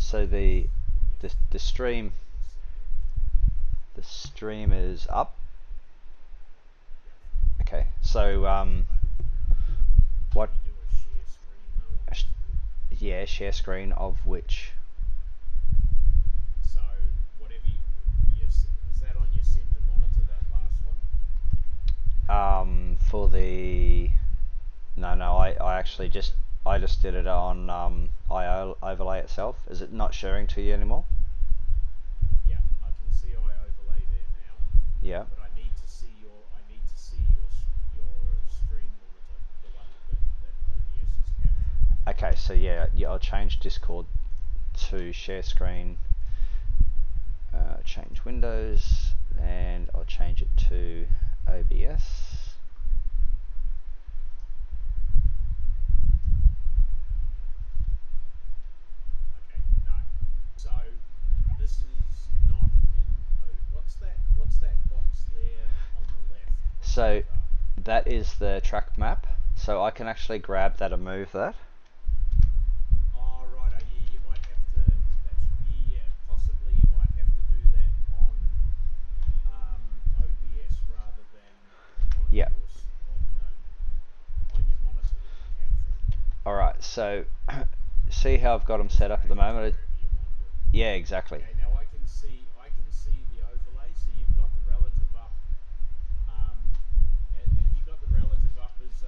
So the stream is up. Okay, so what? Yeah, share screen of which? So whatever is that on your center monitor, that last one? For the no, I actually just did it on overlay itself. Is it not showing to you anymore? Yeah, I can see I overlay there now. Yeah. But I need to see your stream monitor, the one that OBS is capturing. Okay, so yeah, I'll change Discord to share screen. Change Windows, and I'll change it to OBS. Okay, no. So this is not in. What's that box there on the left? So that is the track map. So I can actually grab that and move that. Oh, right. Yeah, you might have to. Possibly you might have to do that on OBS rather than on Yeah. on your monitor that you're capturing. Alright, so see how I've got them set up at the moment? Yeah, exactly. Okay, now I can see the overlay. So you've got the relative up. Have you got the relative up as a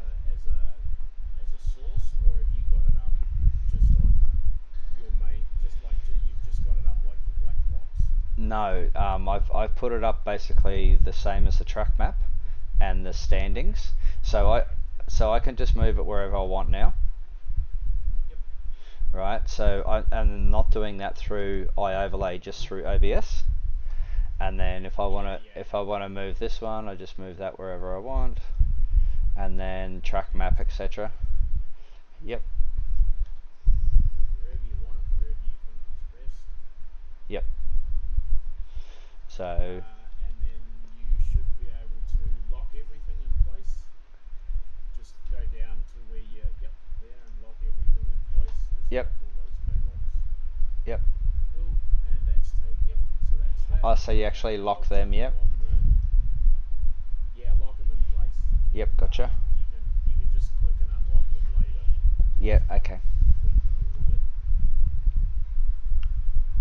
source, or have you got it up just on your main? You've just got it up like your black box. No, I've put it up basically the same as the track map and the standings. So I can just move it wherever I want now. Yep. Right. So I'm not doing that through iOverlay, just through OBS. And then if I wanna move this one, I just move that wherever I want. And then track map, etc. Yep. Wherever you want it, wherever you think is best. Yep. So. And then you should be able to lock everything in place. Just go down to where you, there, and lock everything in place. Just Yep. lock all those padlocks. Yep. Cool. And that's so that's that. Oh, so you actually lock them, yep. Yeah, lock them in place. Yep, gotcha. You can just click and unlock them later. Yeah, okay. Tweak them a little bit.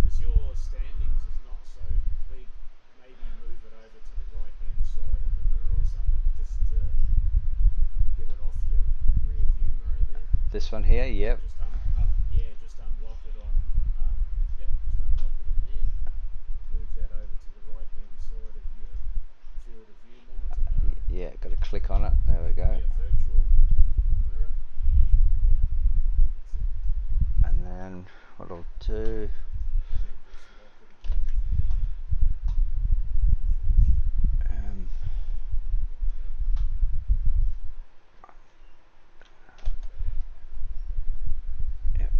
Because your standings is not so big, maybe move it over to the right hand side of the mirror or something, just to get it off your rear view mirror there. This one here, yep. Just just unlock it on, just unlock it in there. Move that over to the right hand side of your field of view monitor. Yeah, got to click on it. There we go. Yeah, virtual mirror. Yeah, that's it. And then what I'll do. And then just lock it again if you finished. Yep.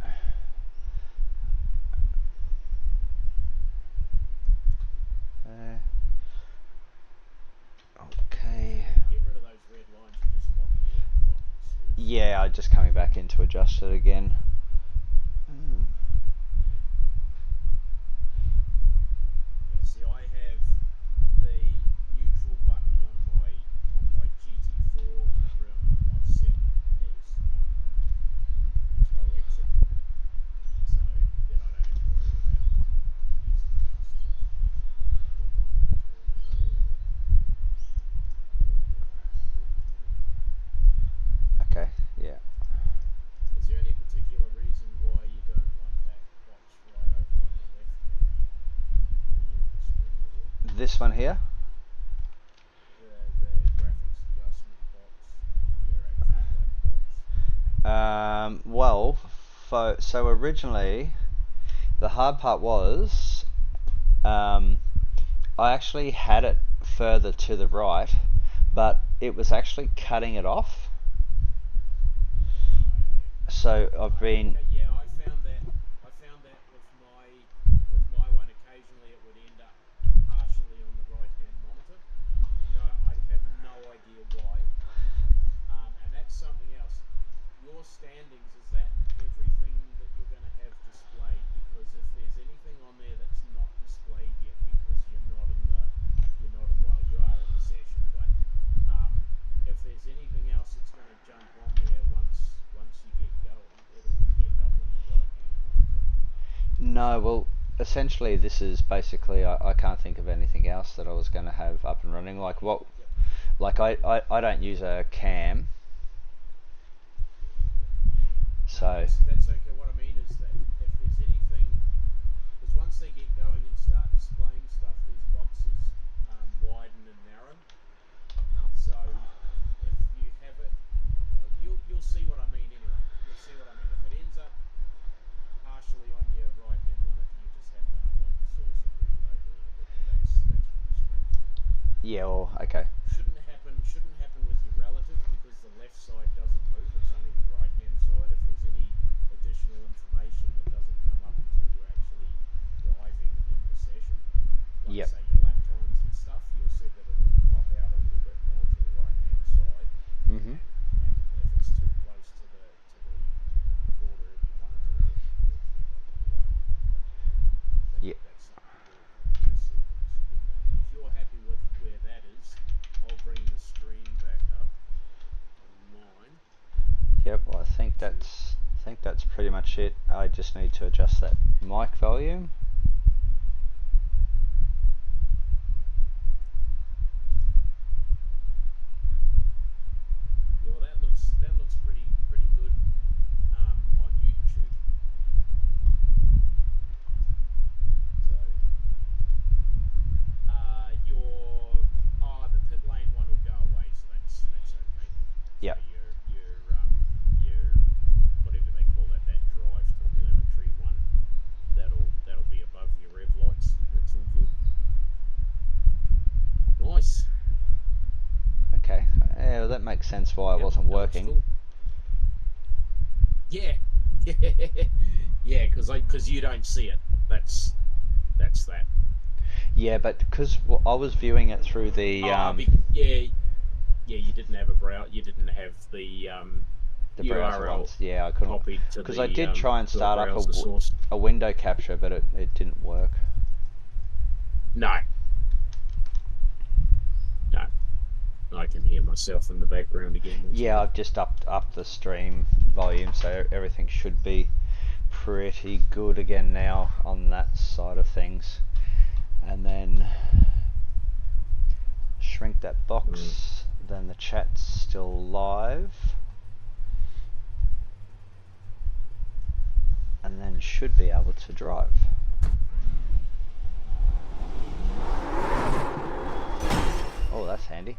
Okay. Get rid of those red lines and just lock the source. Yeah, I'm just coming back in to adjust it again. Yeah, see, I have the neutral button on my GT4 rim. I've set as tow exit, so then I don't have to worry about using the mouse to click on the return arrow or Okay, yeah. Is there any particular reason why you don't want that box right over on the left hand corner of the screen at all? This one here? The graphics adjustment box, your actual black box. Well, so originally the hard part was I actually had it further to the right, but it was actually cutting it off. So I've been. Yeah, I found that with my one. Occasionally, it would end up partially on the right hand monitor. I have no idea why. And that's something else. Your standings, is that everything that you're going to have displayed? Because if No, well, essentially this is basically I can't think of anything else that I was going to have up and running. Like what? Yep. Like I don't use a cam, No, so that's okay. What I mean is that if there's anything, because once they get going and start displaying stuff, these boxes widen and narrow. So if you have it, you'll see what I mean anyway. You'll see what I mean. If it ends up partially on your right hand monitor, you just have to unlock the source and move it over a little bit. But that's pretty straightforward. yeah, or okay, Shouldn't happen with your relative because the left side doesn't move. It's only the right hand side. If there's any additional information that doesn't come up until you're actually driving in the session, like yep, say your lap times and stuff, you'll see that it'll pop out a little bit more to the right hand side. mhm, And if it's too close to the border of your monitor, it'll end up on the right. But yep, that's something you'll see once you get going. And if you're happy with where that is, I'll bring the stream back up on mine. yep. Well, I think that's pretty much it. I just need to adjust that mic volume. Yeah, well, that looks pretty good on YouTube. So the pit lane one will go away, so that's okay. So Yep, your whatever they call that drive telemetry one, that'll be above your rev lights. That's all good. Nice. okay. Yeah, well, that makes sense why it Yep, wasn't that looks working. cool. Yeah. Yeah, because you don't see it. That's that. Yeah, but because I was viewing it through the Yeah, you didn't have you didn't have the browser URL ones. Yeah, I couldn't copied to because the I did try and to start up browser source. a window capture, but it didn't work. No, no, I can hear myself in the background again. Yeah, I've just upped the stream volume, so everything should be pretty good again now on that side of things. And then shrink that box. Then the chat's still live. And then should be able to drive. Oh, that's handy.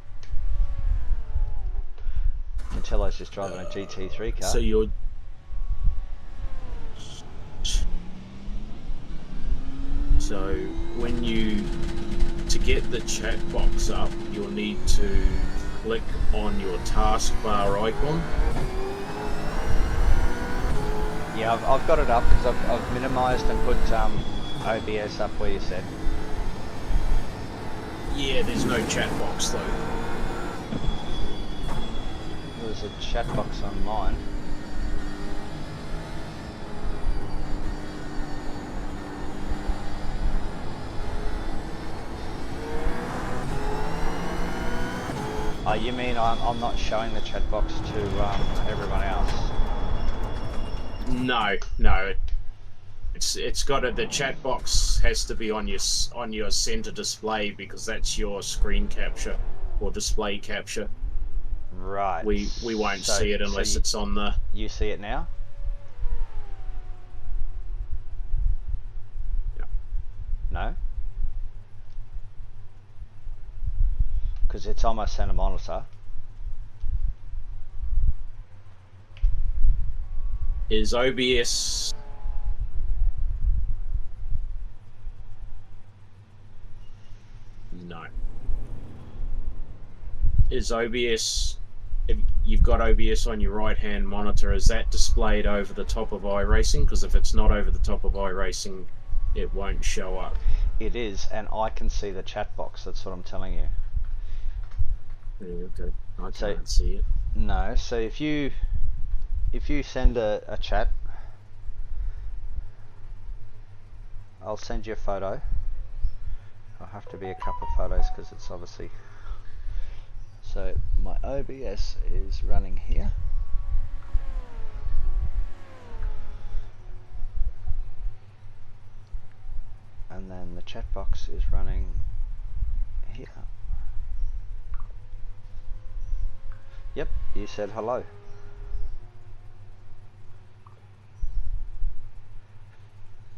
Until I was just driving a GT3 car. So you're when you to get the chat box up, you'll need to click on your taskbar icon. Yeah, I've got it up because I've minimised and put OBS up where you said. Yeah, there's no chat box though. There's a chat box on mine. Oh, you mean I'm not showing the chat box to everyone else? No, it's got the chat box has to be on your center display because that's your screen capture or display capture. Right. We won't see it unless it's on the. You see it now? Yeah. No? Because it's on my center monitor. Is OBS? No. Is OBS? If you've got OBS on your right-hand monitor, is that displayed over the top of Iracing? Because if it's not over the top of Iracing, it won't show up. It is, and I can see the chat box. That's what I'm telling you. Yeah, okay. I can't see it. No. So if you send a chat, I'll send you a photo. I'll have to be a couple of photos because it's obviously. So my OBS is running here. and then the chat box is running here. Yep, you said hello.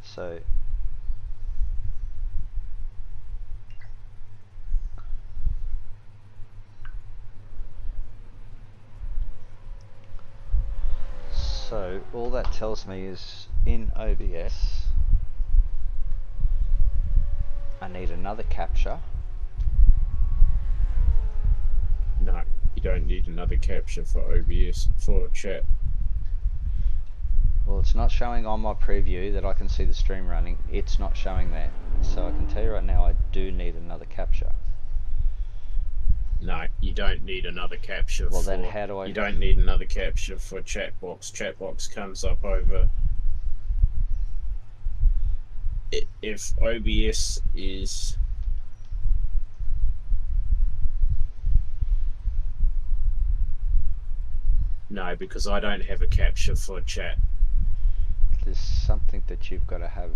So all that tells me is in OBS I need another capture. No, you don't need another capture for OBS for chat. Well, it's not showing on my preview that I can see the stream running. It's not showing there. So I can tell you right now I do need another capture. No, you don't need another capture. Well, then how do I... You don't need another capture for chat box. Chat box comes up over... If OBS is... No, because I don't have a capture for chat. There's something that you've got to have.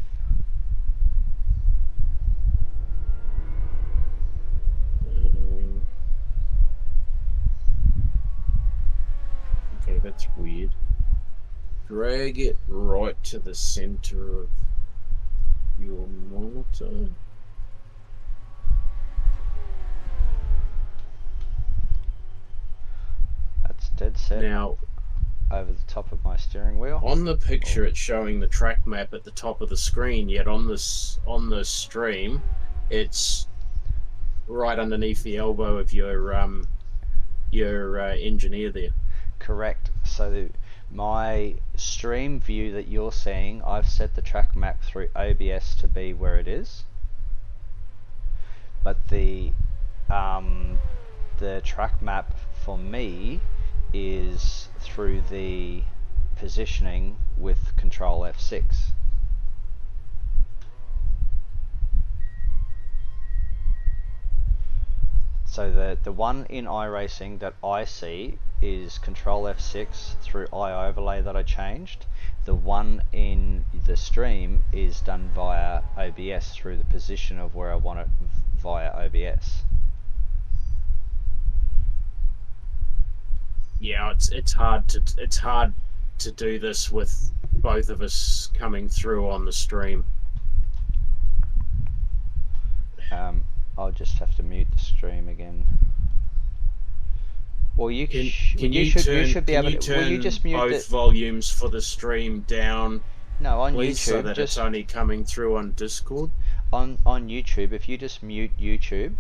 Okay, that's weird. Drag it right to the center of your monitor. That's dead set. Now, over the top of my steering wheel. On the picture, it's showing the track map at the top of the screen. Yet on the stream, it's right underneath the elbow of your engineer there. Correct. So my stream view that you're seeing, I've set the track map through OBS to be where it is, but the track map for me is through the positioning with Control F6. So the one in Iracing that I see is Control F6 through iOverlay that I changed. The one in the stream is done via OBS through the position of where I want it via OBS. Yeah, it's hard to do this with both of us coming through on the stream. I'll just have to mute the stream again. Well, you should be able to. Will you just mute both volumes for the stream down? No, on please, YouTube, so that it's only coming through on Discord. On YouTube, if you just mute YouTube,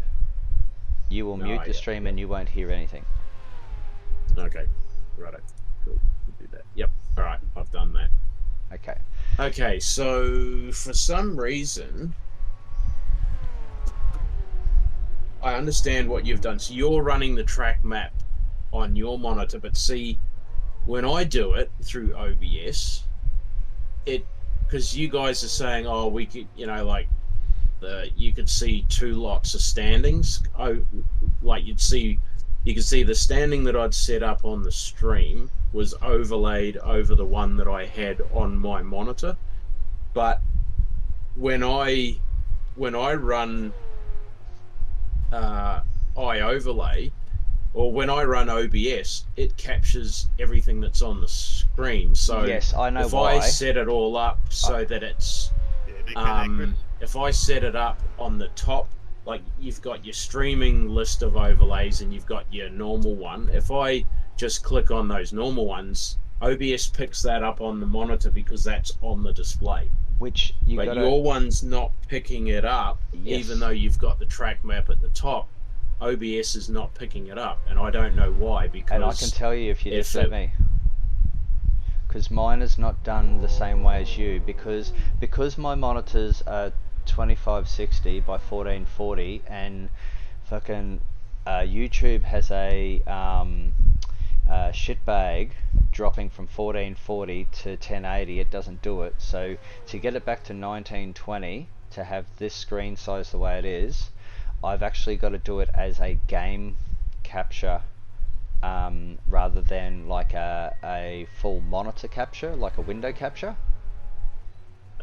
you will mute the stream and you won't hear anything. Okay, righto, cool. We'll do that. Yep. All right, I've done that. Okay. Okay, so for some reason, I understand what you've done. So you're running the track map on your monitor, but see, when I do it through OBS, because you guys are saying, oh, we could, like you could see two lots of standings. Oh, like you could see the standing that I'd set up on the stream was overlaid over the one that I had on my monitor. But when I run iOverlay, or when I run OBS, it captures everything that's on the screen. So yes, I know if why. I set it all up so that it's if I set it up on the top, like you've got your streaming list of overlays and you've got your normal one, if I just click on those normal ones, OBS picks that up on the monitor because that's on the display. But your one's not picking it up, yes. Even though you've got the track map at the top. OBS is not picking it up, and I don't know why. Because and I can tell you if you just let me, because mine is not done the same way as you. Because my monitors are 2560 by 1440, and fucking YouTube has a shitbag dropping from 1440 to 1080. It doesn't do it. So to get it back to 1920, to have this screen size the way it is, I've actually got to do it as a game capture rather than like a full monitor capture, like a window capture.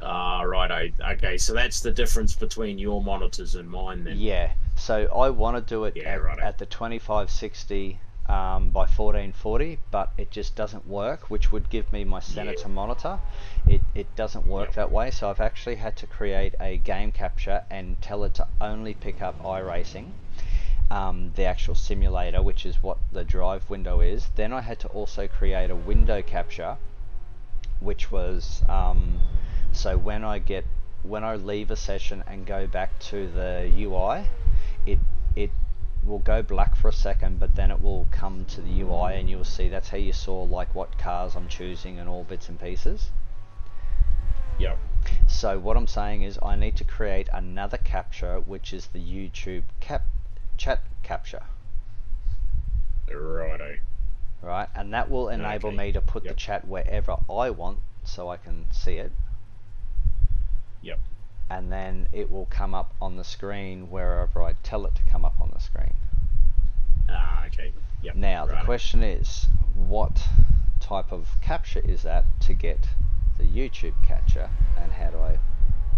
Right. Okay, so that's the difference between your monitors and mine then. Yeah. So I want to do it Yeah, righto. at the 2560 by 1440, but it just doesn't work, which would give me my Yeah. Senator monitor. It doesn't work Yep. that way, so I've actually had to create a game capture and tell it to only pick up iRacing, the actual simulator, which is what the drive window is. Then I had to also create a window capture, which was so when I leave a session and go back to the UI, it it will go black for a second, but then it will come to the UI and you'll see that's how you saw like what cars I'm choosing and all bits and pieces. Yep. So what I'm saying is I need to create another capture, which is the YouTube chat capture, Righto. right? And that will enable Okay. me to put the Yep. chat wherever I want so I can see it. Yep. And then it will come up on the screen wherever I tell it to come up on the screen. Okay. Yep. Now the Righto. question is, what type of capture is that to get the YouTube capture, and how do I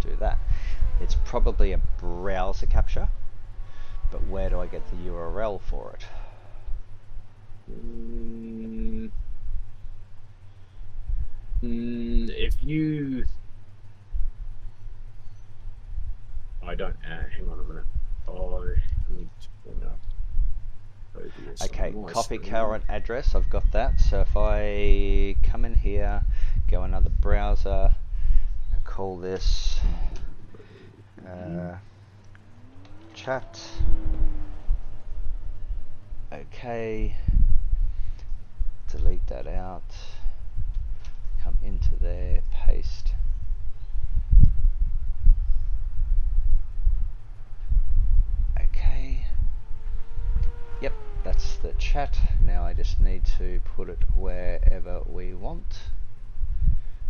do that? It's probably a browser capture, but where do I get the URL for it? If you, I don't. Hang on a minute. I need to bring up OBS Okay, on my copy screen. current address, I've got that. So if I come in here, go another browser, call this chat. Okay, delete that out, come into there, paste. Okay, yep, that's the chat. Now I just need to put it wherever we want.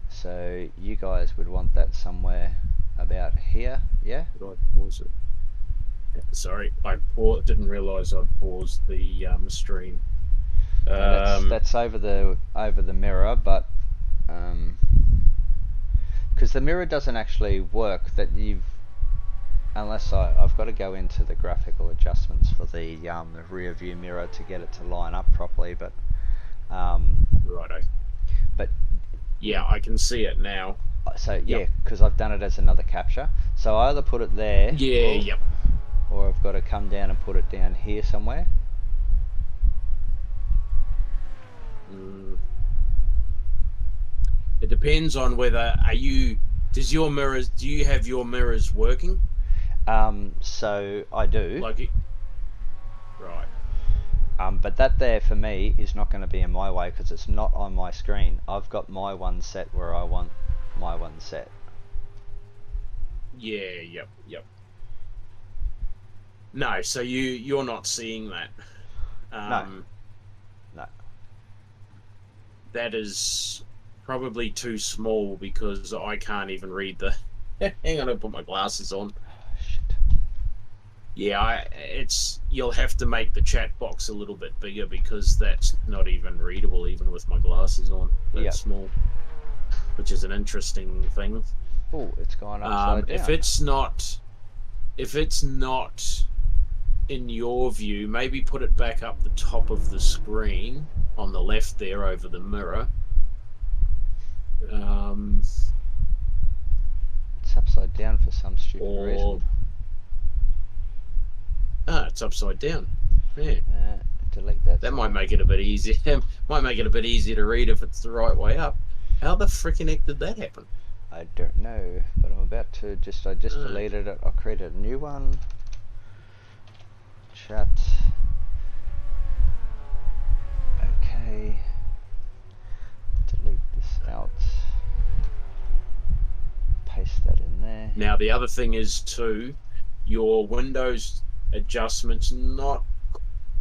So you guys would want that somewhere about here, yeah? Did I pause it? Sorry, I didn't realise I'd paused the stream. That's over the mirror, but because the mirror doesn't actually work, that unless I've got to go into the graphical adjustments for the rear view mirror to get it to line up properly, but Righto. but Yeah, I can see it now. so Yep. yeah, because I've done it as another capture, so I either put it there, Yeah. Yep. or I've got to come down and put it down here somewhere. It depends on whether do you have your mirrors working? So I do. Right. But that there for me is not going to be in my way because it's not on my screen. I've got my one set where I want my one set. Yeah. Yep. No, so you're not seeing that. No. That is probably too small because I can't even read the. Hang on, I'll put my glasses on. Shit. Yeah, you'll have to make the chat box a little bit bigger because that's not even readable even with my glasses on. That's small, which is an interesting thing. Oh, it's gone upside down. If it's not in your view, maybe put it back up the top of the screen on the left there over the mirror. It's upside down for some stupid reason. It's upside down. Yeah. Delete that. That might make it a bit easier. Might make it a bit easier to read if it's the right way up. How the frickin' heck did that happen? I don't know, but I'm about to I just deleted it. I'll create a new one. Chat. Okay. Delete this out. Paste that in there. Now the other thing is too, your Windows adjustments not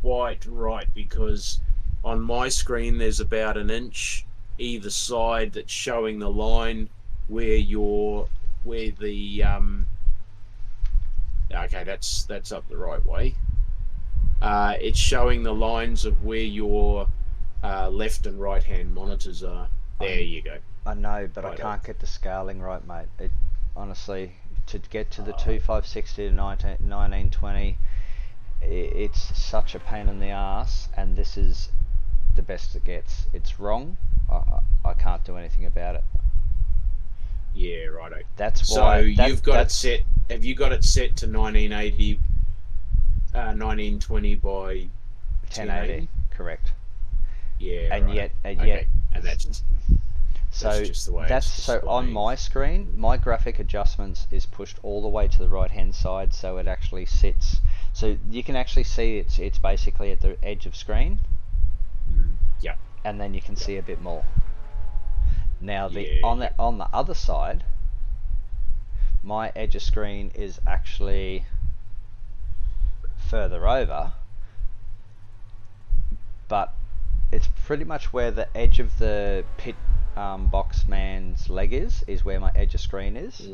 quite right because on my screen there's about an inch either side that's showing the line where the okay, that's up the right way. It's showing the lines of where your left and right hand monitors are. There you go. I know, but I Right. can't get the scaling right, mate. It honestly, to get to the 2560 to 1920, it's such a pain in the ass, and this is the best it gets. It's wrong. I can't do anything about it. Yeah, righto. That's So why you've got it that's set. Have you got it set to 1980, 1920 by 1080, 1080? correct. Yeah, And righto. yet, Okay, and that's so just the way that's it's so on displaying. my screen, my graphic adjustments is pushed all the way to the right hand side, so it actually sits. So you can actually see it's basically at the edge of screen, Yep. and then you can Yep. see a bit more. Now Yeah. Yep. on the other side, my edge of screen is actually further over, but it's pretty much where the edge of the pit box man's leg is where my edge of screen is.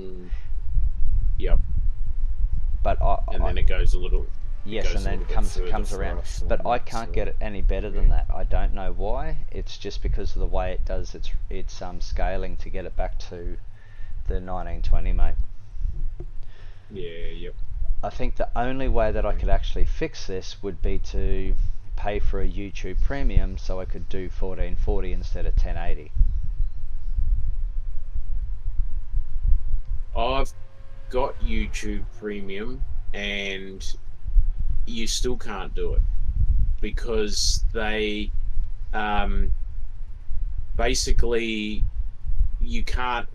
Yep. But And then it goes a little. It yes, goes and a then little bit further comes for around. us. But I can't get it any better than that. I don't know why. It's just because of the way it does its scaling to get it back to the 1920, mate. Yeah. Yep. I think the only way that I could actually fix this would be to pay for a YouTube Premium so I could do 1440 instead of 1080. I've got YouTube Premium, and you still can't do it because they basically you can't.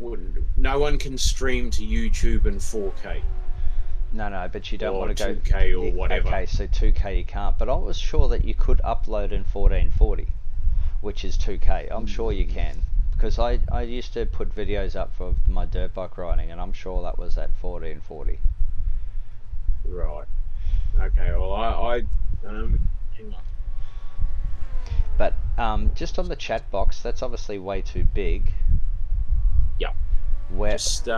No one can stream to YouTube in 4K No, but you don't or want to go 2K or whatever. Okay, so 2K you can't, but I was sure that you could upload in 1440, which is 2K. I'm sure you can, because I used to put videos up for my dirt bike riding, and I'm sure that was at 1440. Right. Okay. Well, I hang on. But just on the chat box, that's obviously way too big. Yeah. Where Just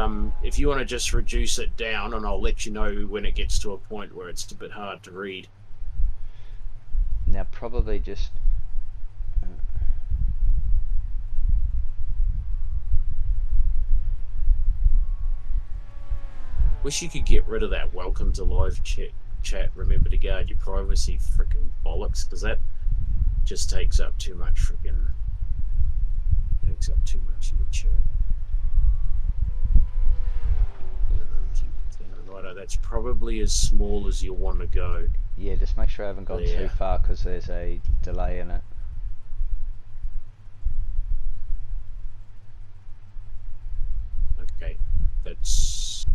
if you want to just reduce it down, and I'll let you know when it gets to a point where it's a bit hard to read. now probably just Wish you could get rid of that welcome to live chat. Remember to guard your privacy, freaking bollocks, because that just takes up too much freaking. Takes up too much of your chat. Righto, that's probably as small as you'll want to go. yeah, just make sure I haven't gone too far because there's a delay in it. Okay, that's.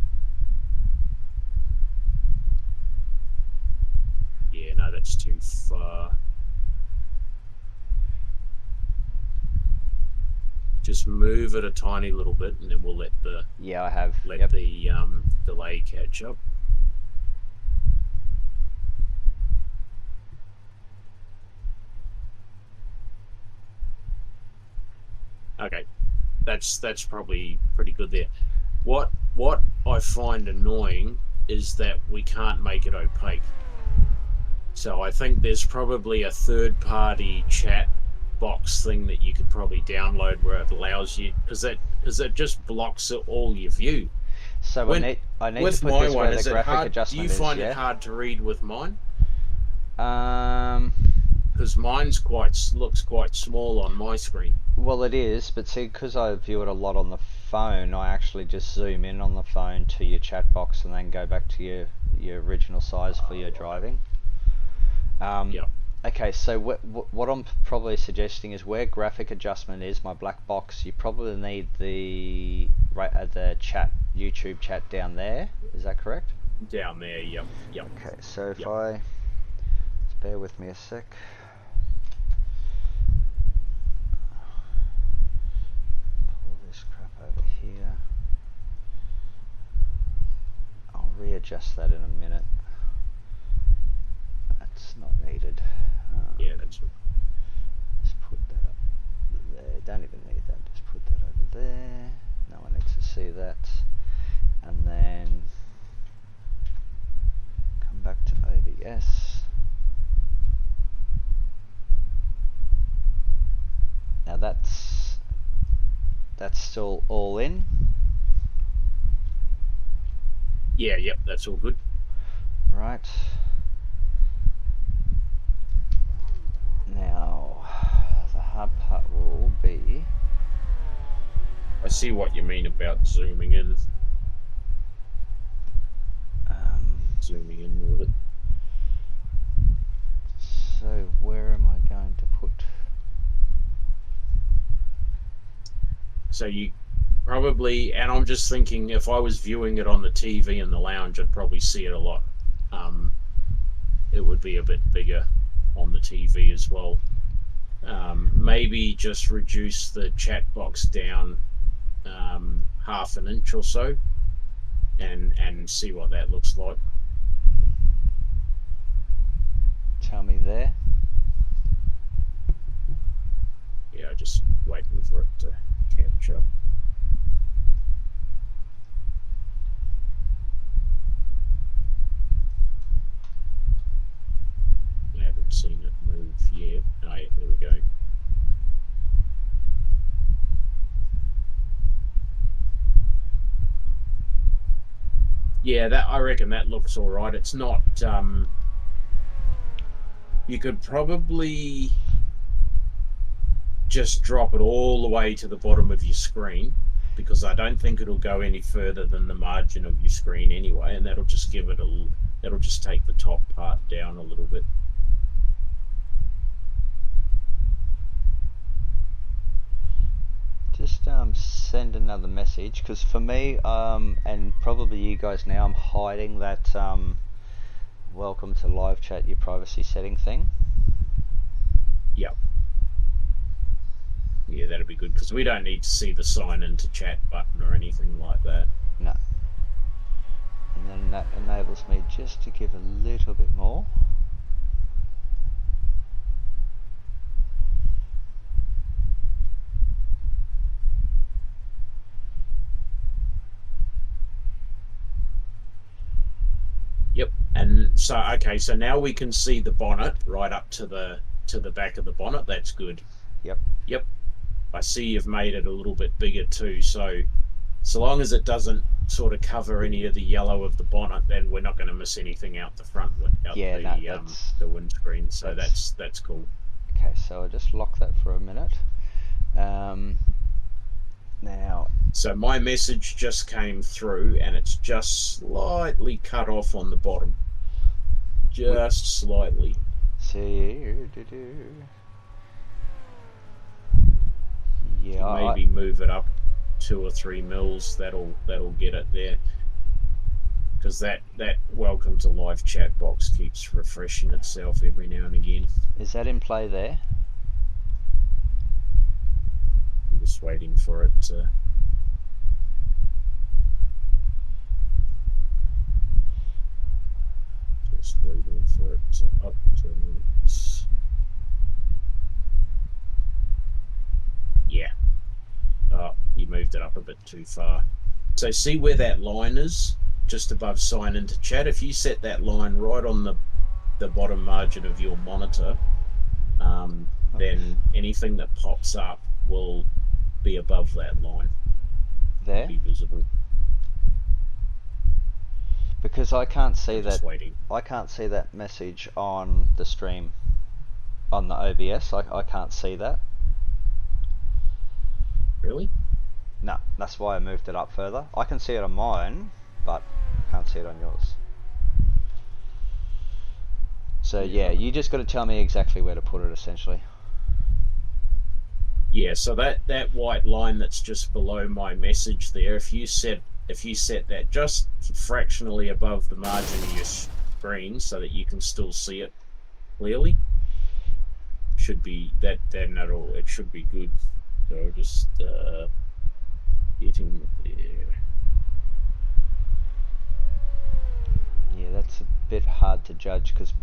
Yeah, no, that's too far. Just move it a tiny little bit, and then we'll let the Yeah, I have. the delay catch up. Okay, that's probably pretty good there. What I find annoying is that we can't make it opaque. So I think there's probably a third-party chat box thing that you could probably download where it allows you, because it just blocks all your view. So I need to With put my this one, where the is it graphic hard? Do you adjustment is. find it Yeah. hard to read with mine? Um. Because mine's looks quite small on my screen. Well, it is, but see, because I view it a lot on the phone, I actually just zoom in on the phone to your chat box and then go back to your original size for your driving. Yeah. Okay, so what I'm probably suggesting is where graphic adjustment is, my black box, you probably need the chat, YouTube chat down there. Is that correct? Down there, yep. Okay, so if Yep. just bear with me a sec. Pull this crap over here. I'll readjust that in a minute. That's not needed. Yeah, that's right. Just put that up there. Don't even need that. Just put that over there. No one needs to see that. And then come back to OBS. Now that's still all in? Yeah, yep, that's all good. Right. Now, the hard part will be... I see what you mean about zooming in. Zooming in with it. So where am I going to put... So you probably, and I'm just thinking, if I was viewing it on the TV in the lounge, I'd probably see it a lot. It would be a bit bigger on the TV as well. Maybe just reduce the chat box down half an inch or so, and see what that looks like. Tell me there. Yeah, just waiting for it to capture. I haven't seen it move yet. Oh, yeah, there we go. Yeah, that I reckon that looks all right. It's not. You could probably just drop it all the way to the bottom of your screen, because I don't think it'll go any further than the margin of your screen anyway, and that'll just give it a. That'll just take the top part down a little bit. Just send another message, because for me, and probably you guys now, I'm hiding that welcome to live chat, your privacy setting thing. Yep. Yeah, that'd be good, because we don't need to see the sign into chat button or anything like that. No. And then that enables me just to give a little bit more. Yep. And so, okay, so now we can see the bonnet right up to the back of the bonnet. That's good. Yep. Yep. I see you've made it a little bit bigger too. So long as it doesn't sort of cover any of the yellow of the bonnet, then we're not going to miss anything out the front, out the windscreen. So that's cool. Okay, so I'll just lock that for a minute. Now, so my message just came through, and it's just slightly cut off on the bottom, just slightly. See, yeah, maybe move it up 2 or 3 mils. That'll get it there, because that welcome to live chat box keeps refreshing itself every now and again. Is that in play there? I'm just waiting for it to. Just waiting for it to up to. Yeah. Oh, you moved it up a bit too far. So see where that line is, just above sign into chat. If you set that line right on the bottom margin of your monitor, then anything that pops up will be above that line. There? Be visible. Because I can't see that. Waiting. I can't see that message on the stream, on the OBS. I can't see that. Really? No, that's why I moved it up further. I can see it on mine, but I can't see it on yours. So yeah, you just got to tell me exactly where to put it, essentially. Yeah, so that white line that's just below my message there, if you set that just fractionally above the margin of your screen so that you can still see it clearly, should be that. Then it should be good. So just getting there. Yeah, that's a bit hard to judge, because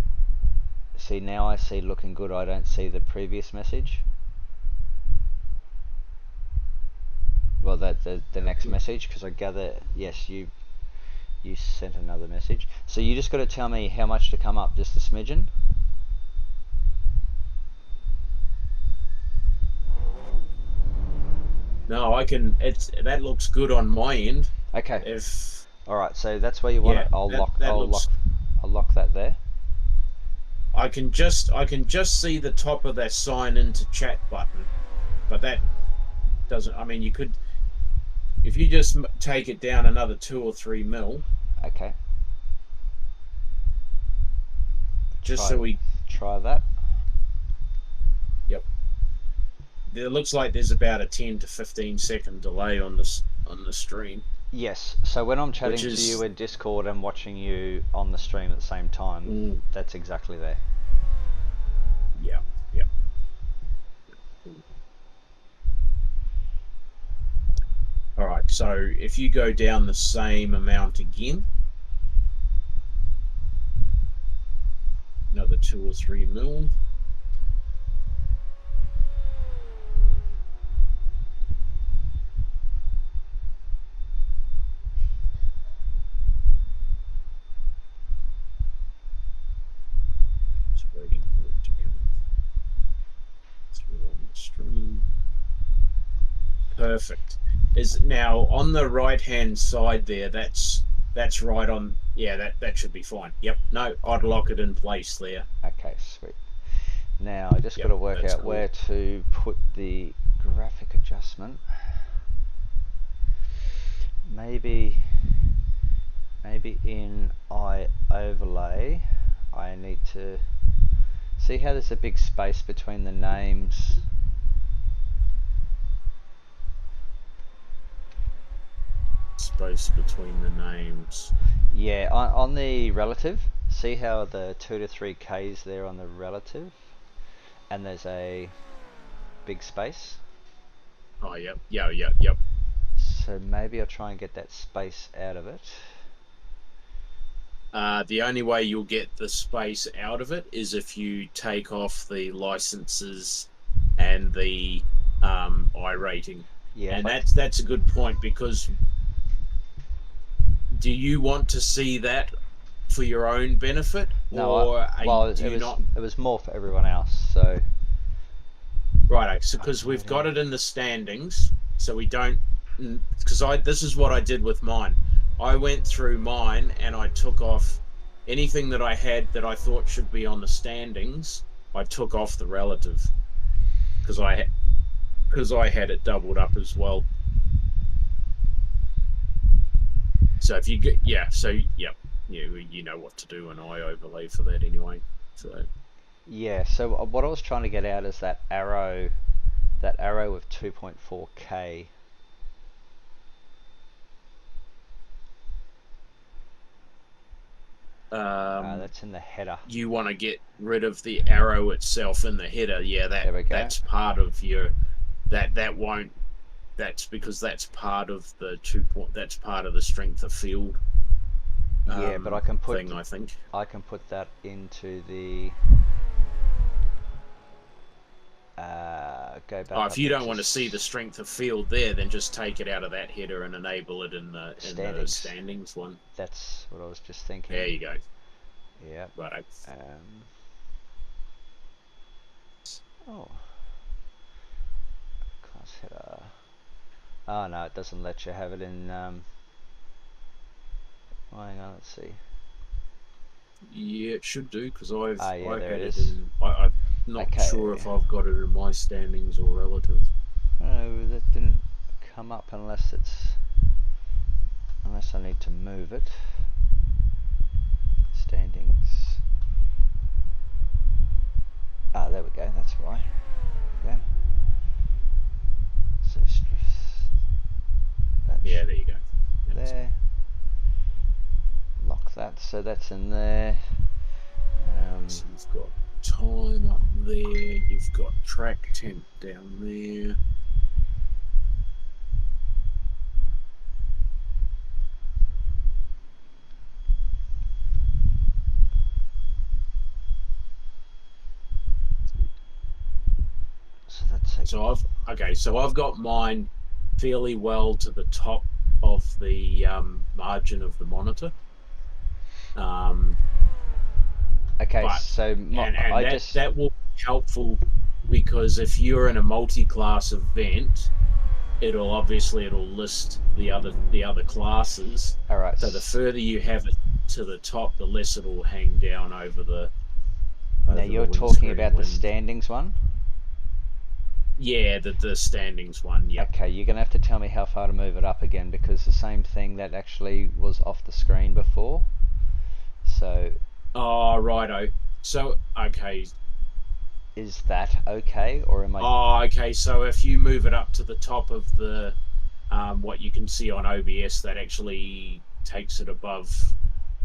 see, now I see looking good. I don't see the previous message. Well, the next message, because I gather, yes, you sent another message. So you just got to tell me how much to come up, just a smidgen. No, I can. That looks good on my end. Okay. If All right. So that's where you want it. yeah, that looks. I'll lock that there. I can just see the top of that sign into chat button, but that doesn't. I mean, you could if you just take it down another 2 or 3 mil, Okay. just so Try we. try that. Yep. It looks like there's about a 10 to 15 second delay on the stream, Yes. So when I'm which chatting to you is in Discord and watching you on the stream at the same time, mm, that's exactly there. yeah, yeah. All right. So if you go down the same amount again, another 2 or 3 mil. Just waiting for it to come through on the stream. Perfect. Is now on the right hand side there. That's right on. Yeah, that should be fine. Yep. No, I'd lock it in place there. Okay, sweet. Now I just got Yep, to work that's out cool. where to put the graphic adjustment. Maybe in eye overlay I need to see how there's a big space between the names. Space between the names. Yeah, on the relative, see how the 2 to 3 Ks there on the relative, and there's a big space. Oh, yep, yeah, yep, yep. So maybe I'll try and get that space out of it. The only way you'll get the space out of it is if you take off the licenses and the iRating. Yeah, if And I that's a good point, because do you want to see that for your own benefit, no, or well, do you not? it was more for everyone else. So Right, so because we've got it in the standings, so we don't. Because this is what I did with mine. I went through mine and I took off anything that I had that I thought should be on the standings. I took off the relative because I had it doubled up as well. So if you get so yep, you know what to do, and I overlay for that anyway. So yeah, so what I was trying to get out is that arrow with 2.4K. That's in the header. you want to get rid of the arrow itself in the header. Yeah, There we go. that's part of your that won't. That's because that's part of the 2 point. That's part of the strength of field. Yeah, but I can put thing. I think that into the go back if up you don't into want to see the strength of field there, then just take it out of that header and enable it in the standings one. That's what I was just thinking. There you go. Yeah. Right. Oh. Class header. Oh no, it doesn't let you have it in. Hang on, let's see. Yeah, it should do, because I've had it in. I'm not sure if I've got it in my standings or relative. No, that didn't come up unless I need to move it. Standings. Ah, there we go. That's why. Okay. So yeah, there you go. There. Lock that. So that's in there. So you've got time up there. You've got track temp down there. So that's So I've got mine fairly well to the top of the margin of the monitor. Okay, but, so that will be helpful, because if you're in a multi-class event, it'll list the other classes. All right. So the further you have it to the top, the less it'll hang down Now over the you're talking windscreen about the when. standings one. Yeah, the standings one. Yep. Okay, you're gonna have to tell me how far to move it up again because the same thing that actually was off the screen before. So Oh, righto. So okay. is that okay, or am I? Oh, okay. So if you move it up to the top of the what you can see on OBS, that actually takes it above.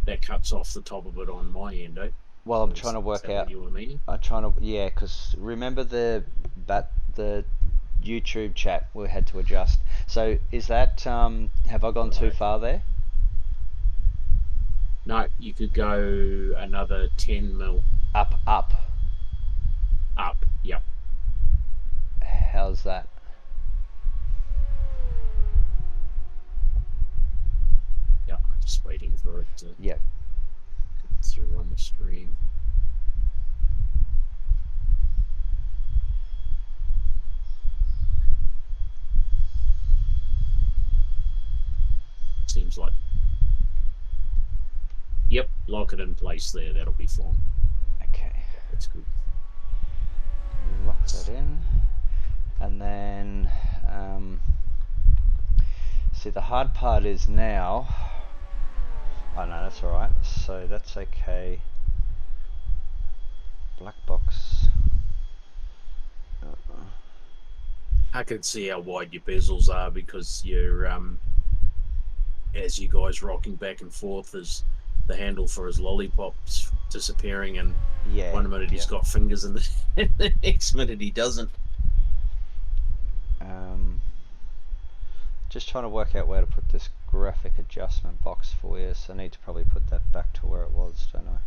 That cuts off the top of it on my end, eh? Well, I'm trying to Is work that what out. you were meaning? I'm trying to, yeah, because remember the YouTube chat we had to adjust. So is that have I gone too Right. far there? No, you could go another 10 mil Up. up. Yep. How's that? Yep. Just waiting for it to Yep. come through on the screen. Seems like. Yep. Lock it in place there. That'll be fine. Okay. That's good. Lock that in, and then see the hard part is now. Oh no, that's all right. So that's okay. Black box. I can see how wide your bezels are because you're as you guys rocking back and forth as the handle for his lollipops disappearing, and Yeah. one minute he's got fingers and the next minute he doesn't. Just trying to work out where to put this graphic adjustment box for you, so I need to probably put that back to where it was, don't I?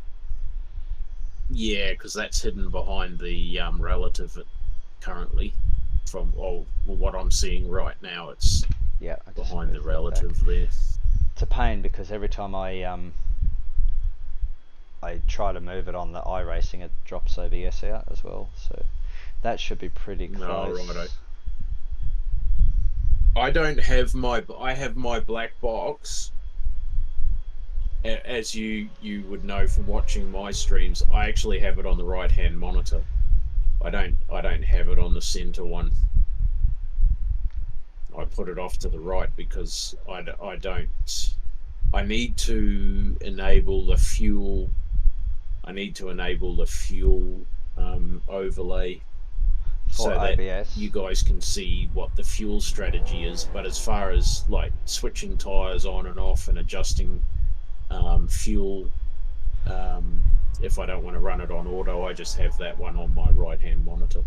Yeah, because that's hidden behind the relative currently. From what I'm seeing right now, it's Yeah, I just behind the moved that back. relative there. It's a pain because every time I try to move it on the iRacing, it drops OBS out as well. So that should be pretty No, righto. close. I don't have my. I have my black box. As you would know from watching my streams, I actually have it on the right hand monitor. I don't have it on the center one. I put it off to the right because I don't. I need to enable the fuel. I need to enable the fuel overlay For so that OBS. you guys can see what the fuel strategy is. But as far as like switching tires on and off and adjusting fuel, if I don't want to run it on auto, I just have that one on my right hand monitor.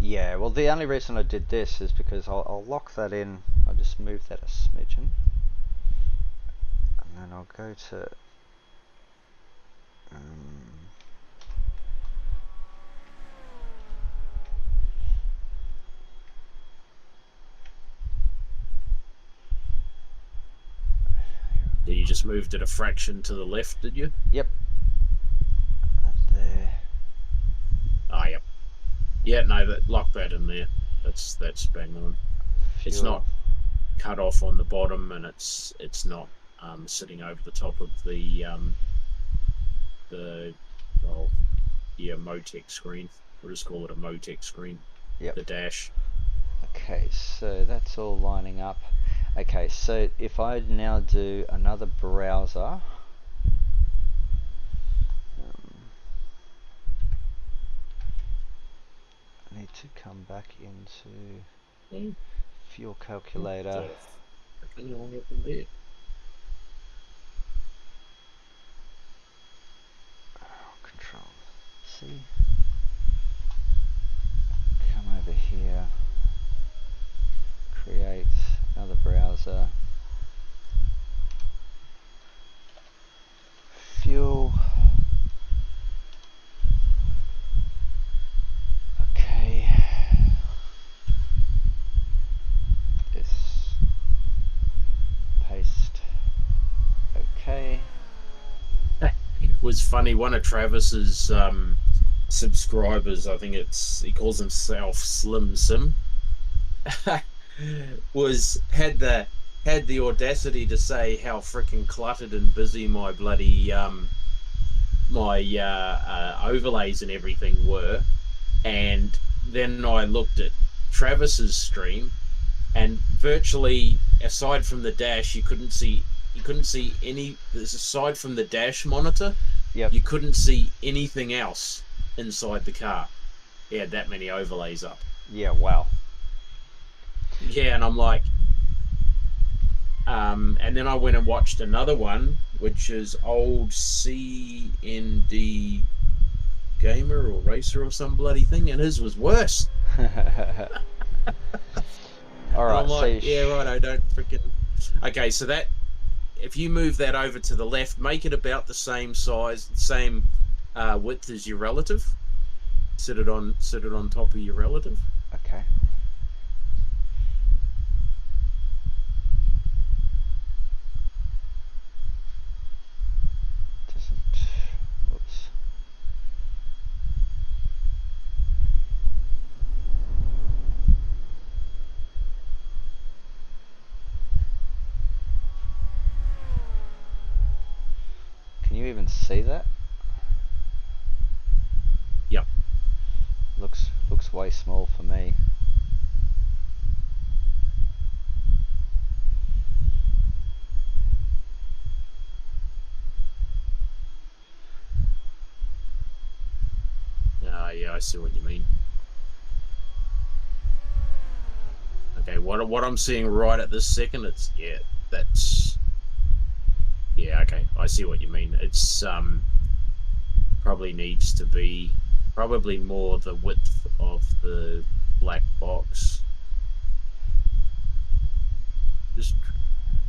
Yeah, well the only reason I did this is because I'll lock that in. I'll just move that a smidgen. And then I'll go to You just moved it a fraction to the left, did you? yep. Up there. Ah, yep. Yeah, no, lock that in there. That's bang on. Fuel. It's not cut off on the bottom, and it's not sitting over the top of the Motec screen. We'll just call it a Motec screen. Yep. The dash. Okay, so that's all lining up. Okay, so if I now do another browser, I need to come back into fuel calculator. Control C. Come over here. Create another browser. Fuel. Okay. This. Paste. Okay. It was funny. One of Travis's subscribers, I think he calls himself Slim Sim. was had the audacity to say how freaking cluttered and busy my bloody my overlays and everything were, and then I looked at Travis's stream, and virtually aside from the dash, you couldn't see any. Aside from the dash monitor, Yep. you couldn't see anything else inside the car. He had that many overlays up. Yeah. Wow. Yeah, and I'm like, and then I went and watched another one, which is old CND gamer or racer or some bloody thing, and his was worse. All And right. I'm So like, yeah, right, I don't freaking. Okay, so that if you move that over to the left, make it about the same size, same width as your relative. Sit it on top of your relative. okay. Doesn't. Whoops. Can you even see that? Yep. Looks way small for me. Yeah, I see what you mean. Okay, what I'm seeing right at this second, it's that's yeah, okay, I see what you mean. It's probably needs to be probably more the width of the black box. Just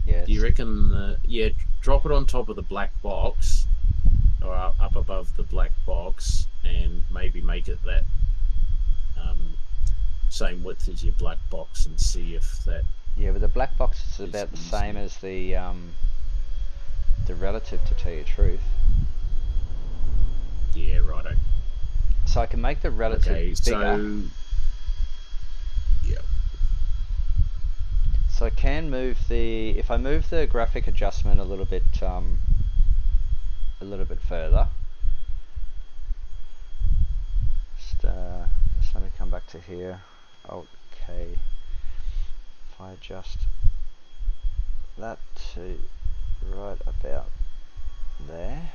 Yeah. do you reckon? Yeah, drop it on top of the black box or up above the black box, and maybe make it that um, same width as your black box, and see if that Yeah, but the black box is is about the same easier. as the relative, to tell you the truth. Yeah, righto. So I can make the relative Okay, bigger. so yeah, So I can move the if I move the graphic adjustment a little bit further. Just let me come back to here. Okay. If I adjust that to right about there.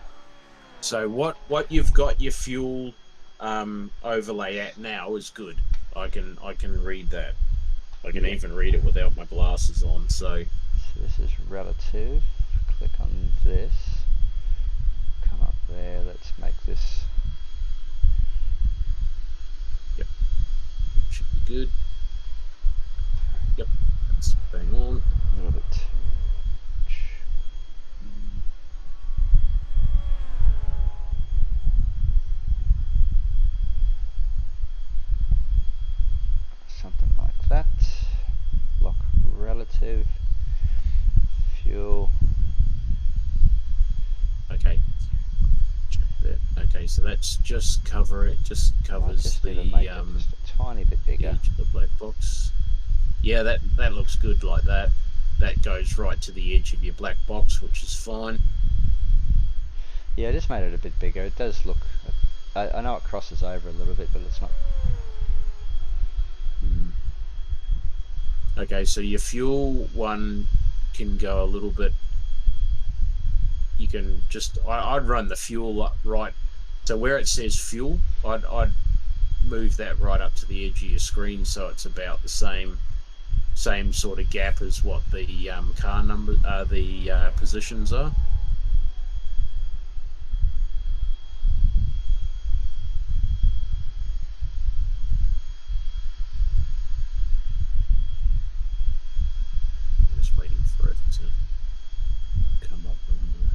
so what you've got your fuel overlay at now is good. I can read that. I can Yeah. even read it without my glasses on. So So this is relative. Click on this. Come up there. Let's make this. yep, it should be good. Yep, that's bang on. A little bit. Something like that. Lock relative. Fuel. Okay, check that. Okay, so that's just cover it. Just Might covers just need to make it just a tiny bit the bigger. edge of the black box. Yeah, that looks good like that. That goes right to the edge of your black box, which is fine. Yeah, I just made it a bit bigger. It does look. I know it crosses over a little bit, but it's not. Mm. Okay, so your fuel one can go a little bit. You can just I'd run the fuel right. So where it says fuel, I'd move that right up to the edge of your screen, so it's about the same sort of gap as what the car number the positions are. Just waiting for it to come up on the.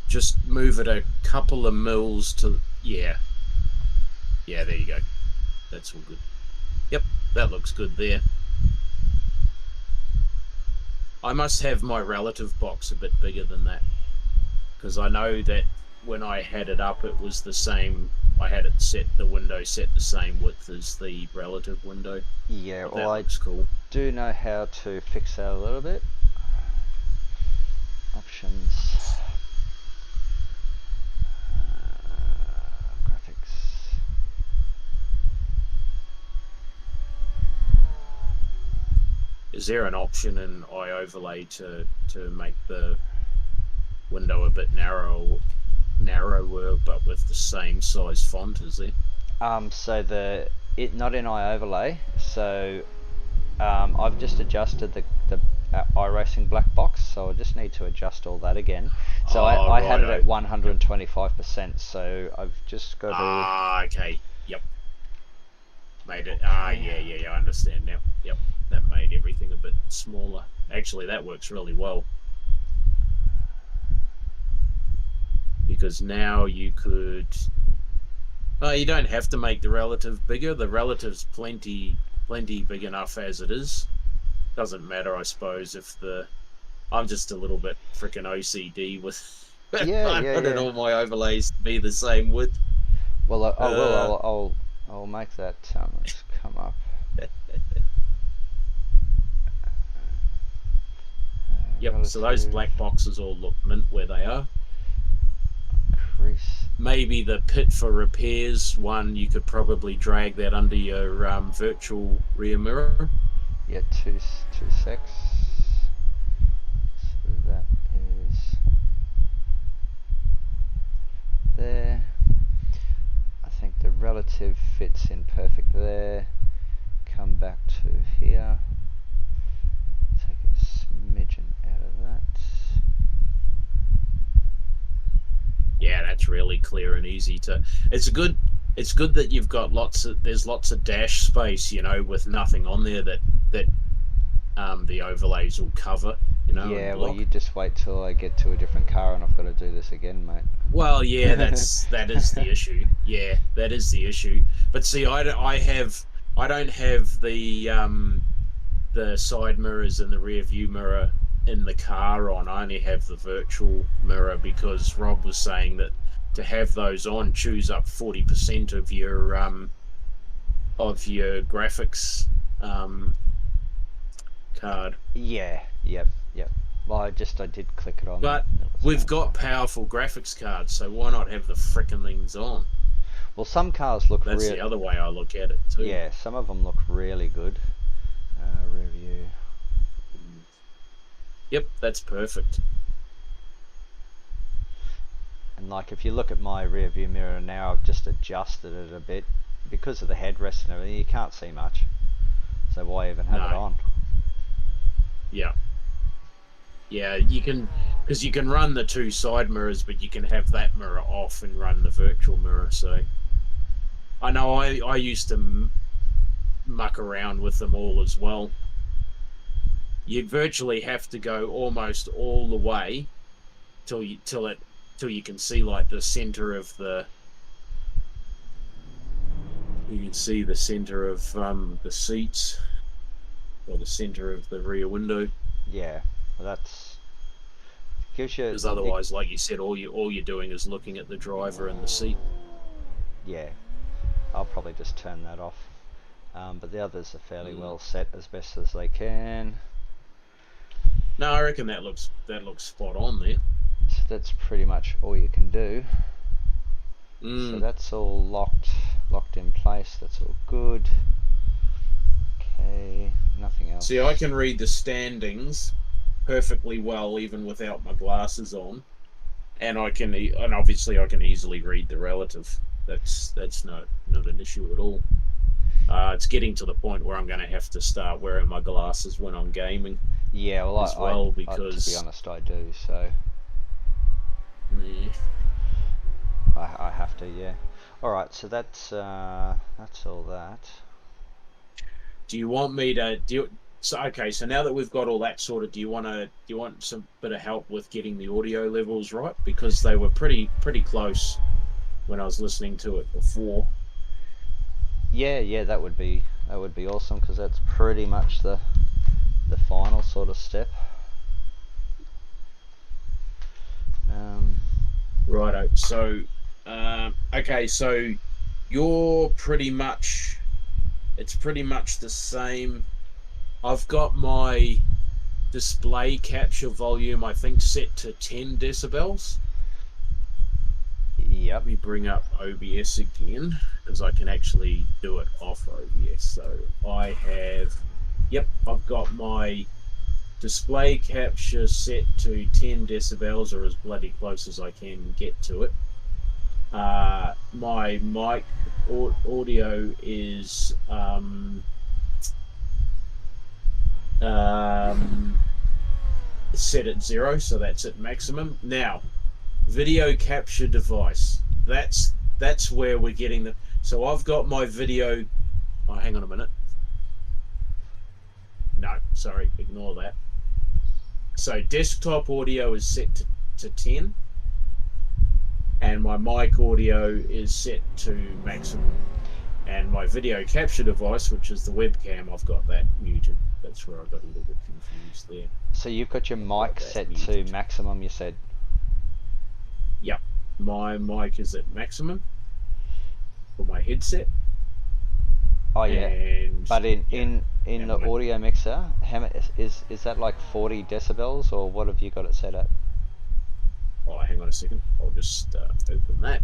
Just move it a couple of mils to yeah. Yeah, there you go. That's all good. Yep, that looks good there. I must have my relative box a bit bigger than that, because I know that when I had it up, it was the same I had it set, the window set the same width as the relative window. Yeah, But well, that I looks cool. do know how to fix that a little bit. Options. Graphics. Is there an option in iOverlay to make the window a bit narrower, but with the same size font? Is there? So not in iOverlay. So I've just adjusted the Iracing black box, so I just need to adjust all that again. So Oh, I had it righto. at Yep. 125%, so I've just got to. Ah, okay. Yep. Made it. Ah, Okay. yeah. I understand now. Yep. That made everything a bit smaller. Actually, that works really well because now you could. Oh, you don't have to make the relative bigger. The relative's plenty big enough as it is. Doesn't matter, I suppose, if the. I'm just a little bit freaking OCD with. Yeah, I yeah, wanted yeah. all my overlays to be the same width. Well, I will. Uh, I'll make that let's come up. yep. So those Relative black boxes all look mint where they are. crease. Maybe the pit for repairs one, you could probably drag that under your virtual rear mirror. Yeah, two secs. So that is there. I think the relative fits in perfect there. Come back to here. Take a smidgen out of that. Yeah, that's really clear and easy to. It's good. It's good that you've got there's lots of dash space, with nothing on there that the overlays will cover, and Yeah, well, block. you just wait till I get to a different car and I've got to do this again, Well, yeah, mate. that is the issue. Yeah, that is the issue. But see, I don't have the side mirrors and the rear view mirror in the car on. I only have the virtual mirror because Rob was saying that to have those on chews up 40% of your graphics card. Yeah, yep. Well, I did click it on. But That was we've fine. got powerful graphics cards, so why not have the frickin' things on? Well, some cars look That's real. the other way I look at it too. Yeah, some of them look really good. Review. Yep, that's perfect. And like, if you look at my rear view mirror now, I've just adjusted it a bit because of the headrest and everything. You can't see much, so why even have it No, on? yeah. Yeah, you can, because you can run the two side mirrors, but you can have that mirror off and run the virtual mirror. So I know I used to muck around with them all as well. You virtually have to go almost all the way till you can see like the center of the. You can see the center of the seats or the center of the rear window. Yeah, well, that's gives you Because it. otherwise, like you said, all you're doing is looking at the driver and the seat. Yeah, I'll probably just turn that off. But the others are fairly well set as best as they can. No, I reckon that looks spot on there. So that's pretty much all you can do. So Mm. that's all locked in place. That's all good. Okay, nothing else. See, I can read the standings perfectly well even without my glasses on, and obviously I can easily read the relative. That's not an issue at all. It's getting to the point where I'm going to have to start wearing my glasses when I'm gaming Yeah, well, as well to be because honest, I do. So yeah. I have to. Yeah. All right. So that's all that. Do you want me to do you, so okay, so now that we've got all that sorted, do you want some bit of help with getting the audio levels right? Because they were pretty close when I was listening to it before. Yeah, that would be awesome because that's pretty much the final sort of step. Um, Righto. So Okay, so you're pretty much, it's pretty much the same. I've got my display capture volume, I think, set to 10 decibels. Yep. Let me bring up OBS again because I can actually do it off OBS. So I have, yep, I've got my display capture set to 10 decibels, or as bloody close as I can get to it. My mic audio is set at 0, so that's at maximum. Now, video capture device. That's where we're getting the. So I've got my video. Oh, hang on a minute. No, sorry, ignore that. So desktop audio is set to 10, and my mic audio is set to maximum. And my video capture device, which is the webcam, I've got that muted. That's where I got a little bit confused there. So you've got your mic set to maximum, you said? Yep. My mic is at maximum for my headset. Oh yeah. And but in the audio mixer, how is that like 40 decibels, or what have you got it set at? Oh, hang on a second. I'll just open that.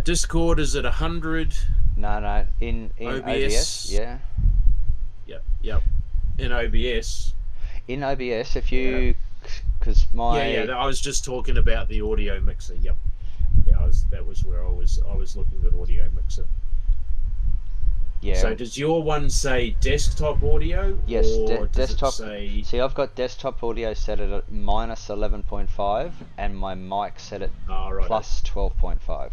Discord is at 100. No. In OBS, yeah. Yep. In OBS. In OBS, if you, because my yeah, I was just talking about the audio mixer. Yep. Yeah, that was where I was looking at audio mixer. Yeah. So does your one say desktop audio? Yes, or does desktop. it say... See, I've got desktop audio set at minus 11.5, and my mic set at plus 12.5.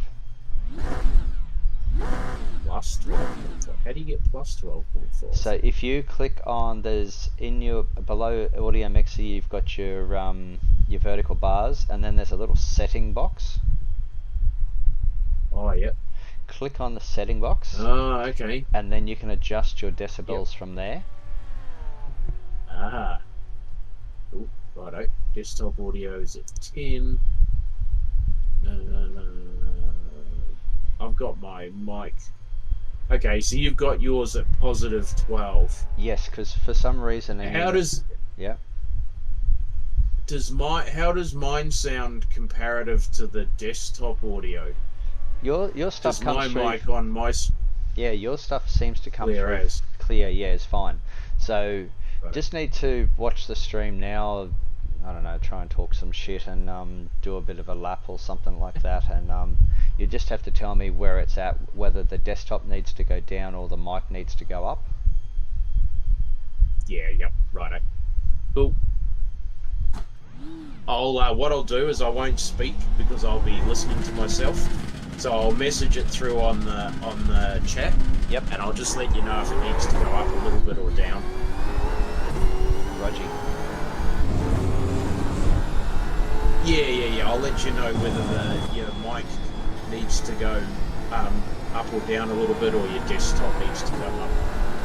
Plus 12.5. How do you get plus 12.5? So if you click on, there's in your below audio mixer, you've got your vertical bars, and then there's a little setting box. Oh, yep. Click on the setting box. Oh, okay. And then you can adjust your decibels from there. Ah. Oh, righto. Desktop audio is at 10. I've got my mic. Okay, so you've got yours at positive 12. Yes, because for some reason... How does mine sound comparative to the desktop audio? Your stuff comes through. My mic on my... Yeah, your stuff seems to come clear through as. clear. Yeah, it's fine. So just need to watch the stream now. I don't know, try and talk some shit and do a bit of a lap or something like that, and you just have to tell me where it's at, whether the desktop needs to go down or the mic needs to go up. Yeah, yep, righto. Cool. What I'll do is I won't speak because I'll be listening to myself. So I'll message it through on the chat. Yep. And I'll just let you know if it needs to go up a little bit or down. Roger. Yeah. I'll let you know whether your mic needs to go up or down a little bit, or your desktop needs to go up.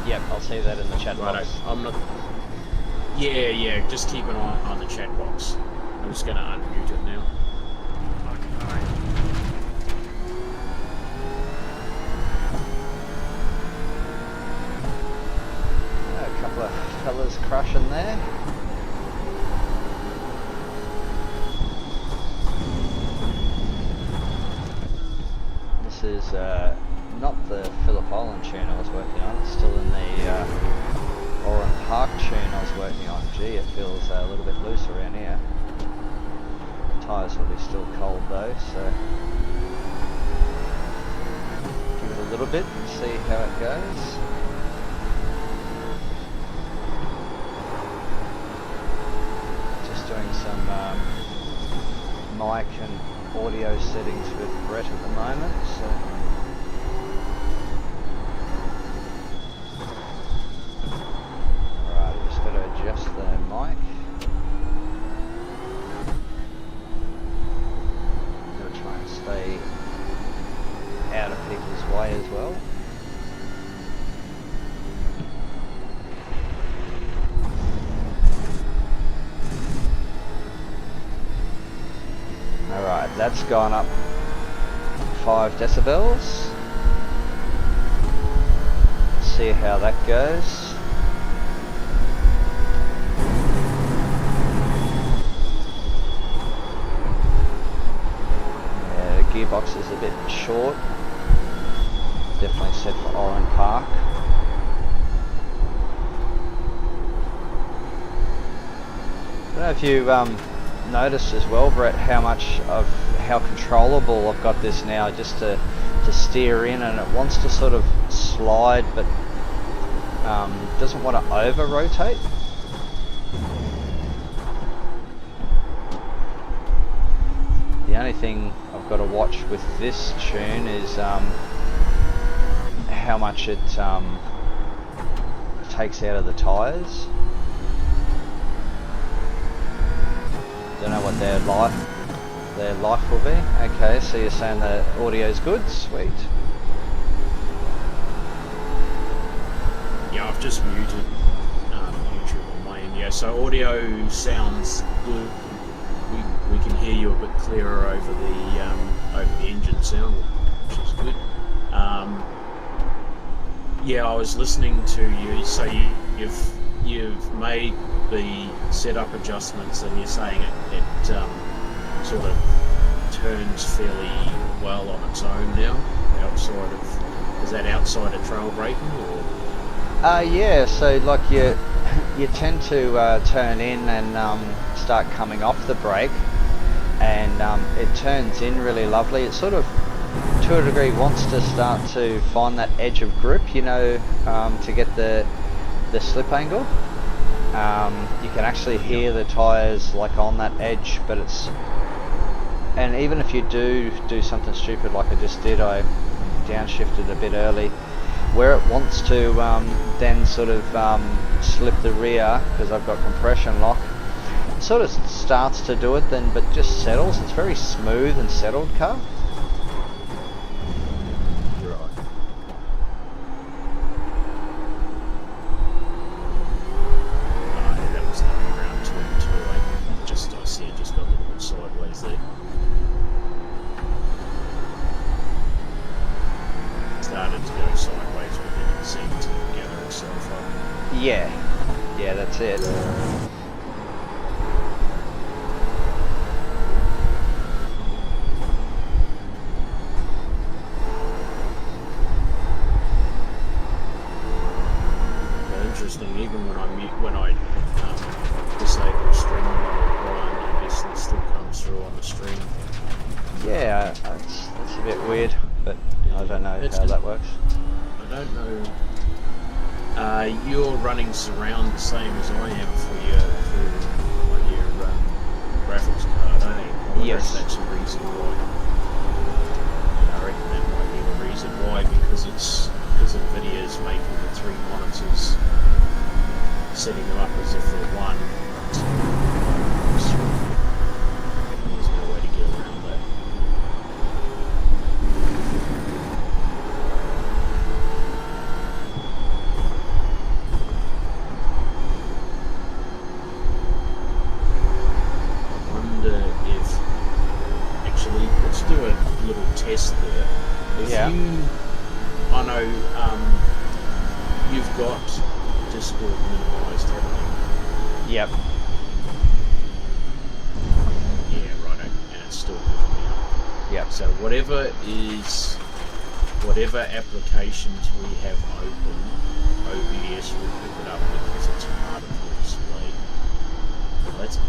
Yep, I'll see that in the chat box. I'm not. Yeah. Just keep an eye on the chat box. I'm just gonna unmute it now. A couple of fellas crushing there. This is not the Phillip Island tune I was working on. It's still in the Oran Park tune I was working on. Gee, it feels a little bit loose around here. Tyres will be still cold though, so give it a little bit and see how it goes. Just doing some mic and audio settings with Brett at the moment. So. Alright, I've just got to adjust the mic. Try and stay out of people's way as well. Alright, that's gone up 5 decibels. See how that goes. Yeah, the gearbox is a bit short. Definitely set for Oran Park. I don't know if you noticed as well, Brett, how controllable I've got this now, just to steer in, and it wants to sort of slide, but doesn't want to over rotate. The only thing I've got to watch with this tune is how much it takes out of the tyres. Don't know what their life will be. Okay, so you're saying the audio's good? Sweet. Yeah, I've just muted YouTube on my end. Yeah, so audio sounds good. We can hear you a bit clearer over the engine sound, which is good. Yeah, I was listening to you. So you've made the setup adjustments, and you're saying it sort of turns fairly well on its own now, is that outside of trail braking, or? Yeah, so like you tend to turn in and start coming off the brake, and it turns in really lovely. It sort of, to a degree, wants to start to find that edge of grip, you know, to get the slip angle. You can actually hear the tyres like on that edge, but and even if you do something stupid like I just did, I downshifted a bit early, where it wants to then sort of slip the rear, because I've got compression lock, it sort of starts to do it then, but just settles. It's very smooth and settled car. Yeah, that's it. Interesting. Even when I disable stream mode, I guess it still comes through on the stream. Yeah, that's a bit weird, but I don't know how that works. I don't know. You're running surround the same as I am for your graphics card, eh? I wonder if that's the reason why. I reckon that might be the reason why, because NVIDIA's making the 3 monitors, setting them up as if they're one. There's no way to get around that. Let's do a little test there. I know you've got Discord minimised, haven't you? Yep. Yeah, right. And it's still picking me up. Yep. So whatever applications we have open, OBS will pick it up because it's part of the display. Well, that's a pain.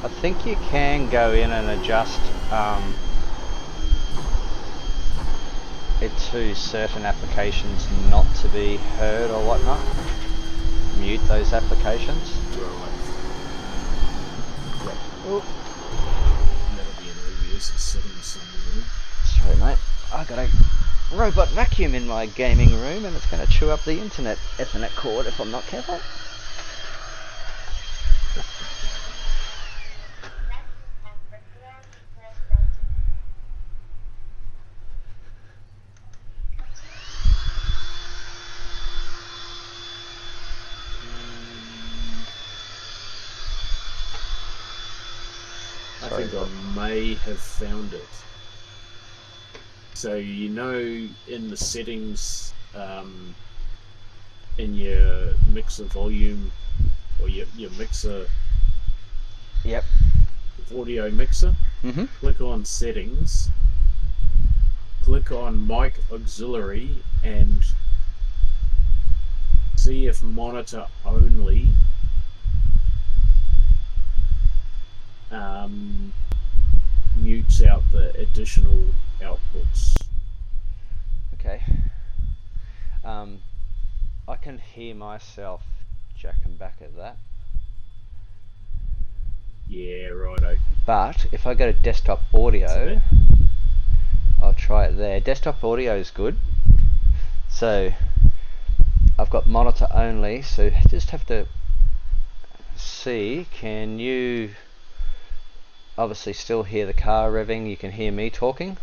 I think you can go in and adjust it to certain applications not to be heard or whatnot. Mute those applications. Oh. That'll be an OBS setting somewhere. Sorry mate, I got a robot vacuum in my gaming room and it's going to chew up the internet Ethernet cord if I'm not careful. think I may have found it. So you know, in the settings, in your mixer volume or your mixer, Yep. audio mixer, Mhm. click on settings, click on mic auxiliary, and see if monitor only mutes out the additional outputs. Okay. I can hear myself jacking back at that. Yeah, righto. But if I go to desktop audio, I'll try it there. Desktop audio is good. So I've got monitor only, so just have to see, can you obviously still hear the car revving? You can hear me talking.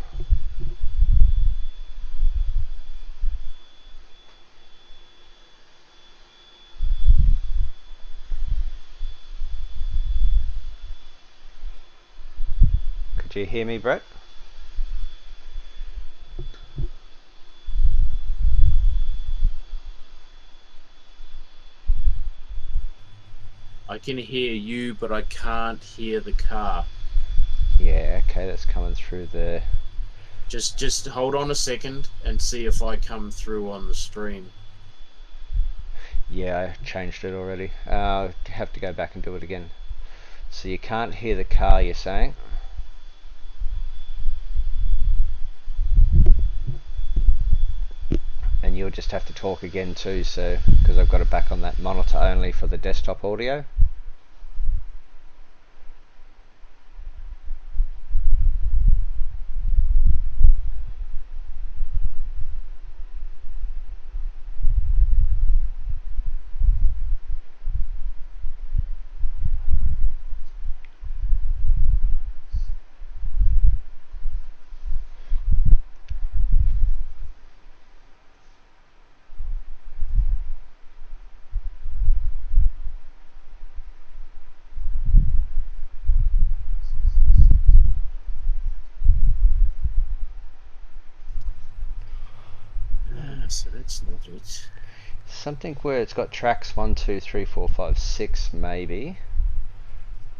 Could you hear me, Brett? I can hear you, but I can't hear the car. Yeah, okay, that's coming through there. Just hold on a second and see if I come through on the stream. Yeah, I changed it already. Have to go back and do it again. So you can't hear the car, you're saying? And you'll just have to talk again too, so because I've got it back on that monitor only for the desktop audio. So that's not it. Something where it's got tracks 1, 2, 3, 4, 5, 6 maybe.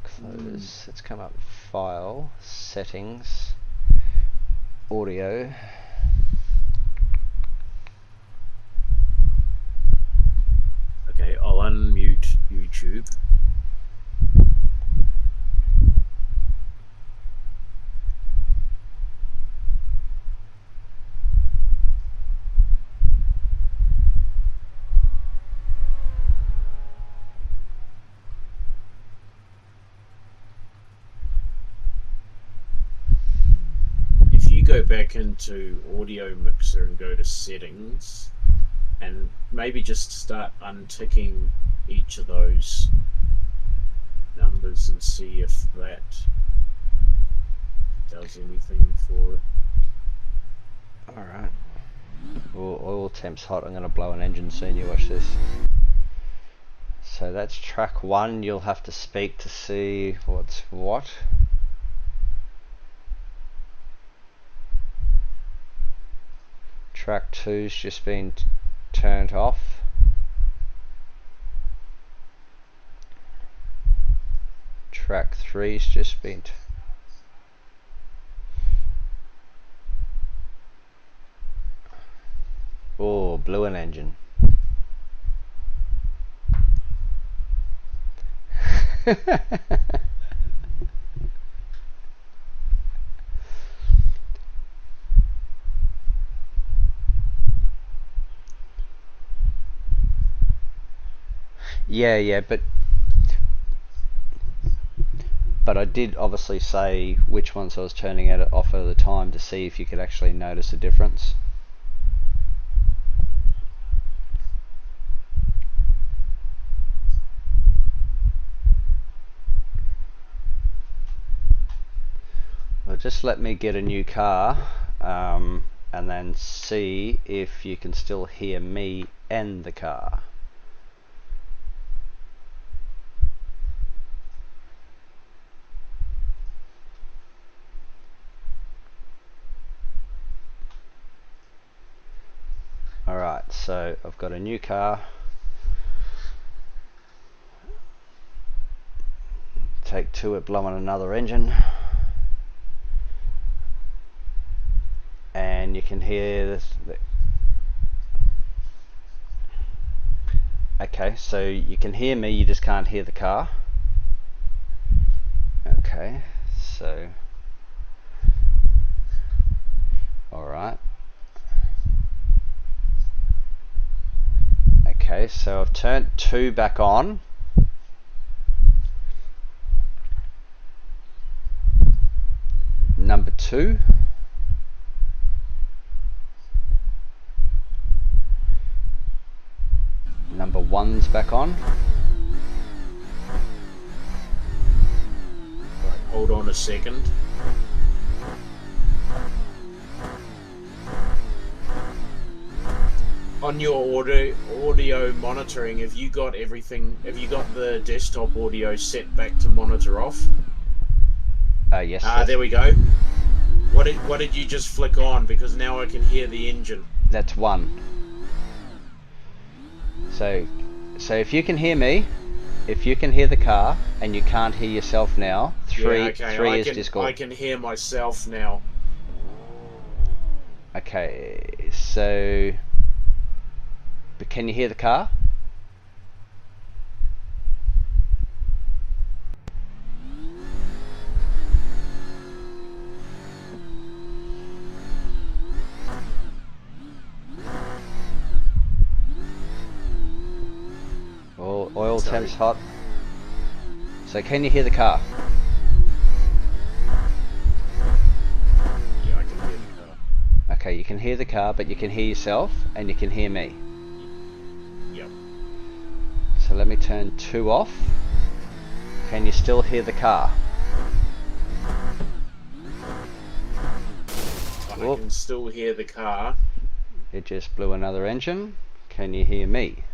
Close. Let's come up file, settings, audio. Okay, I'll unmute YouTube. If you go back into audio mixer and go to settings, and maybe just start unticking each of those numbers and see if that does anything for it. Alright. Oil temp's hot. I'm going to blow an engine soon. You watch this. So that's track 1. You'll have to speak to see what's what. Track 2's just been turned off. Track 3's just been oh, blew an engine. Yeah, but I did obviously say which ones I was turning it off at the time to see if you could actually notice a difference. Well, just let me get a new car and then see if you can still hear me and the car. Alright, so I've got a new car. Take 2 at blowing another engine. And you can hear this. Okay, so you can hear me, you just can't hear the car. Okay, so alright. Okay, so I've turned 2 back on. Number 2. Number 1's back on. Right, hold on a second. On your audio monitoring, have you got everything? Have you got the desktop audio set back to monitor off? Yes. There we go. What did you just flick on? Because now I can hear the engine. That's 1. So if you can hear me, if you can hear the car, and you can't hear yourself now, 3 Yeah, okay. 3 is Discord. I can hear myself now. Okay, so but can you hear the car? Oil temps hot. So can you hear the car? Yeah, I can hear the car. Okay, you can hear the car, but you can hear yourself and you can hear me. Yep. So let me turn 2 off. Can you still hear the car? I can still hear the car. It just blew another engine. Can you hear me?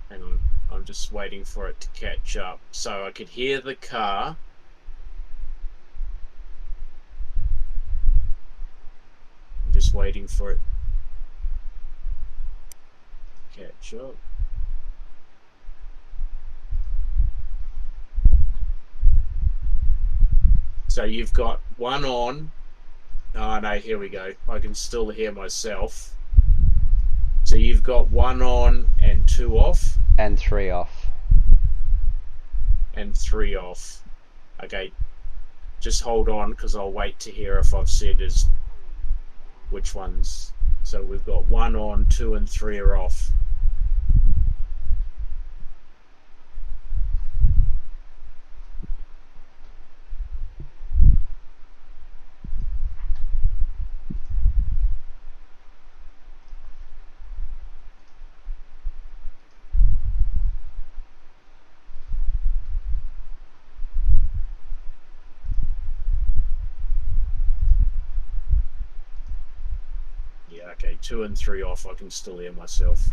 Hang on, I'm just waiting for it to catch up. So I could hear the car. I'm just waiting for it to catch up. So you've got 1 on. Oh no, here we go. I can still hear myself. So you've got 1 on and 2 off. And 3 off. And 3 off. Okay, just hold on because I'll wait to hear if I've said which ones. So we've got 1 on, 2 and 3 are off. Yeah, okay, 2 and 3 off. I can still hear myself.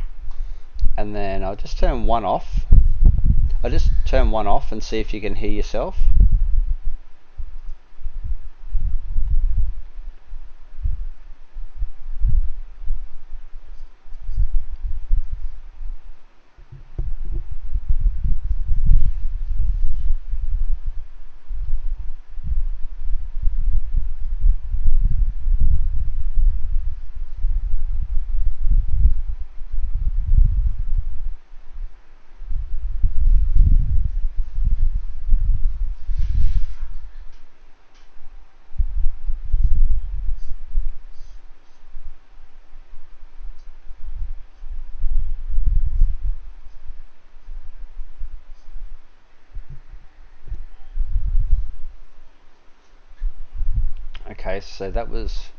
And then I'll just turn 1 off. I'll just turn 1 off and see if you can hear yourself. Okay, so that was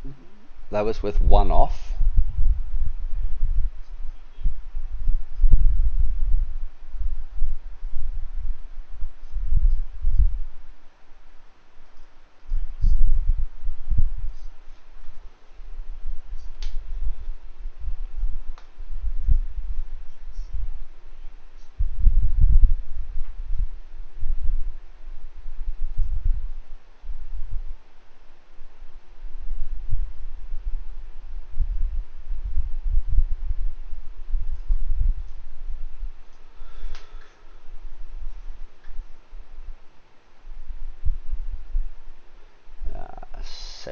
with 1 off.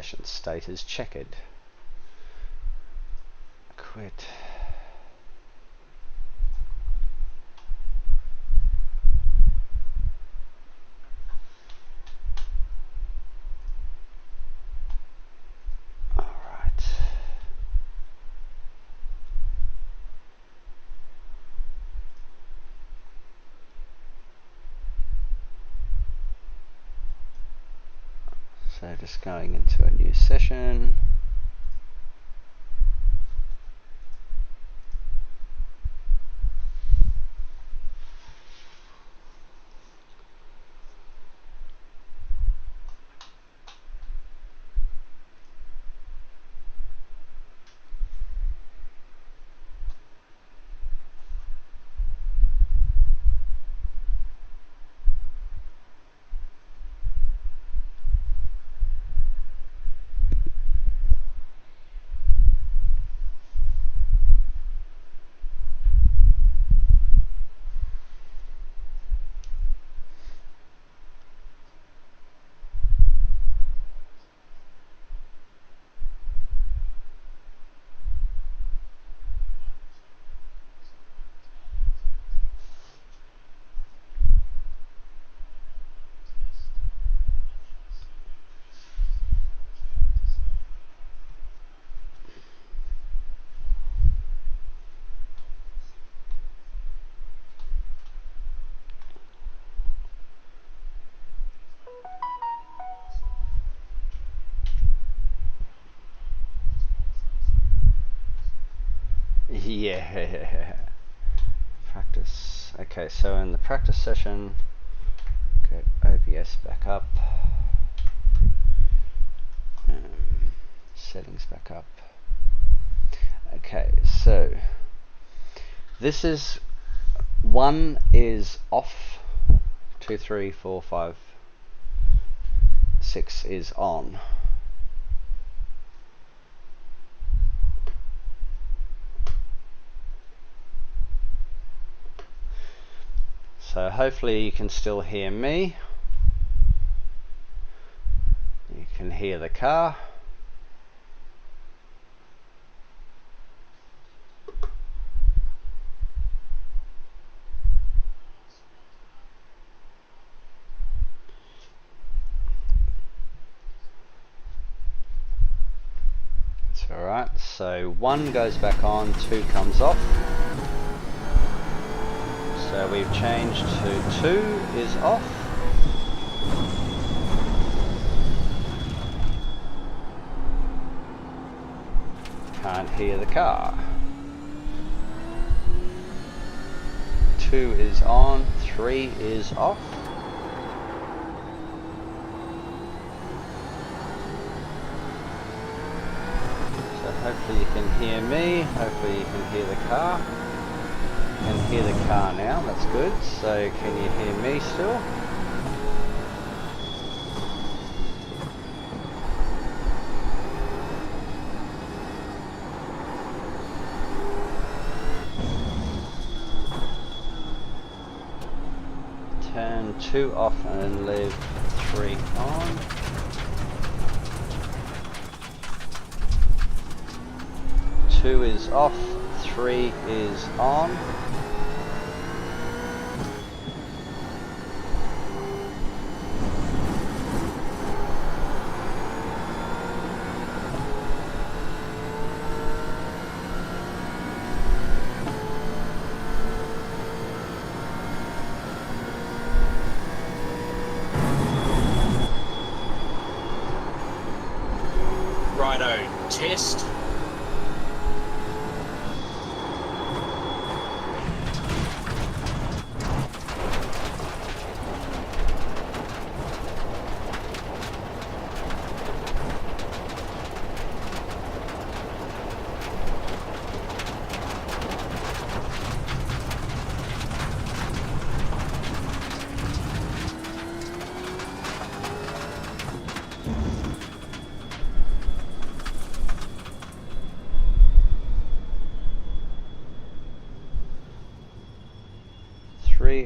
Session state is checkered. Quit. Alright. So just going into a new session. Yeah. Practice. Okay, so in the practice session, get OBS back up. Settings back up. Okay, so this is 1 is off, 2, 3, 4, 5, 6 is on. So hopefully you can still hear me. You can hear the car. It's alright. So 1 goes back on, 2 comes off. So we've changed to 2 is off. Can't hear the car. 2 is on, 3 is off. So hopefully you can hear me, hopefully you can hear the car. You can hear the car now, that's good. So can you hear me still? Turn 2 off and leave 3 on. Two is off, 3 is on. Righto, test.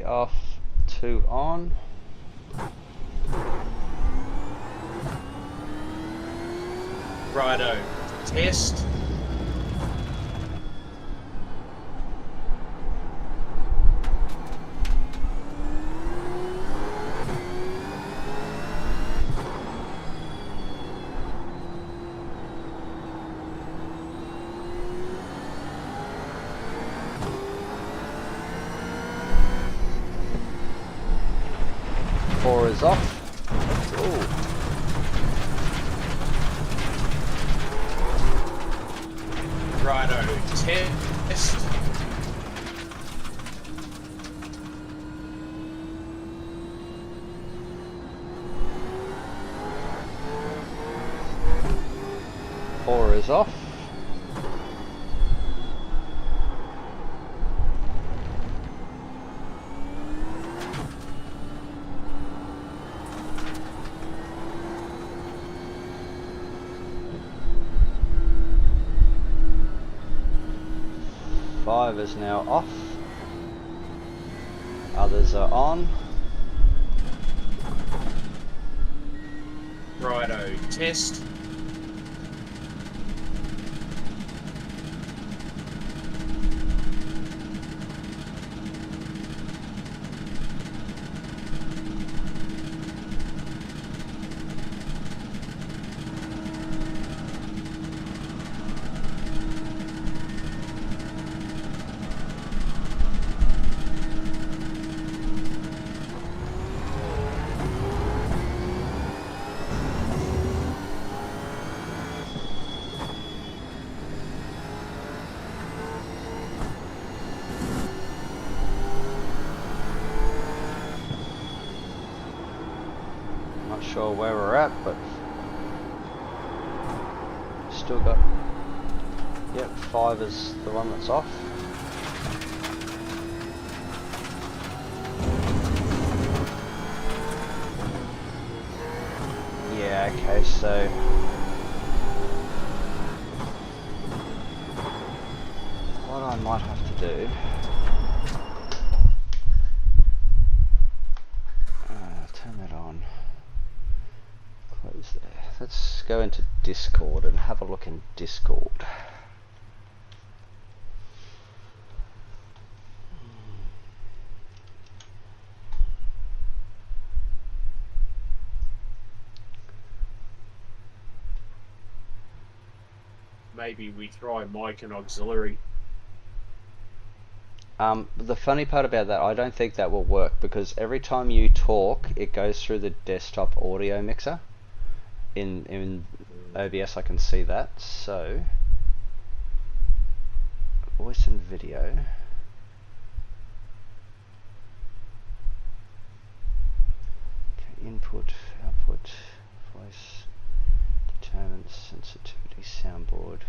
Off, 2 on. Righto. Test. Four is off. Ooh. Righto. Test. Four is off. Five is now off. Others are on. Righto. Test. Not sure where we're at, but still got. Yep, five is the one that's off. Yeah, okay, so what I might have to do, turn that on, close there. Let's go into Discord and have a look in Discord. Maybe we try mic and auxiliary. The funny part about that, I don't think that will work, because every time you talk, it goes through the desktop audio mixer. In OBS, I can see that. So, voice and video. Okay, input, output, voice, determines sensitivity, soundboard.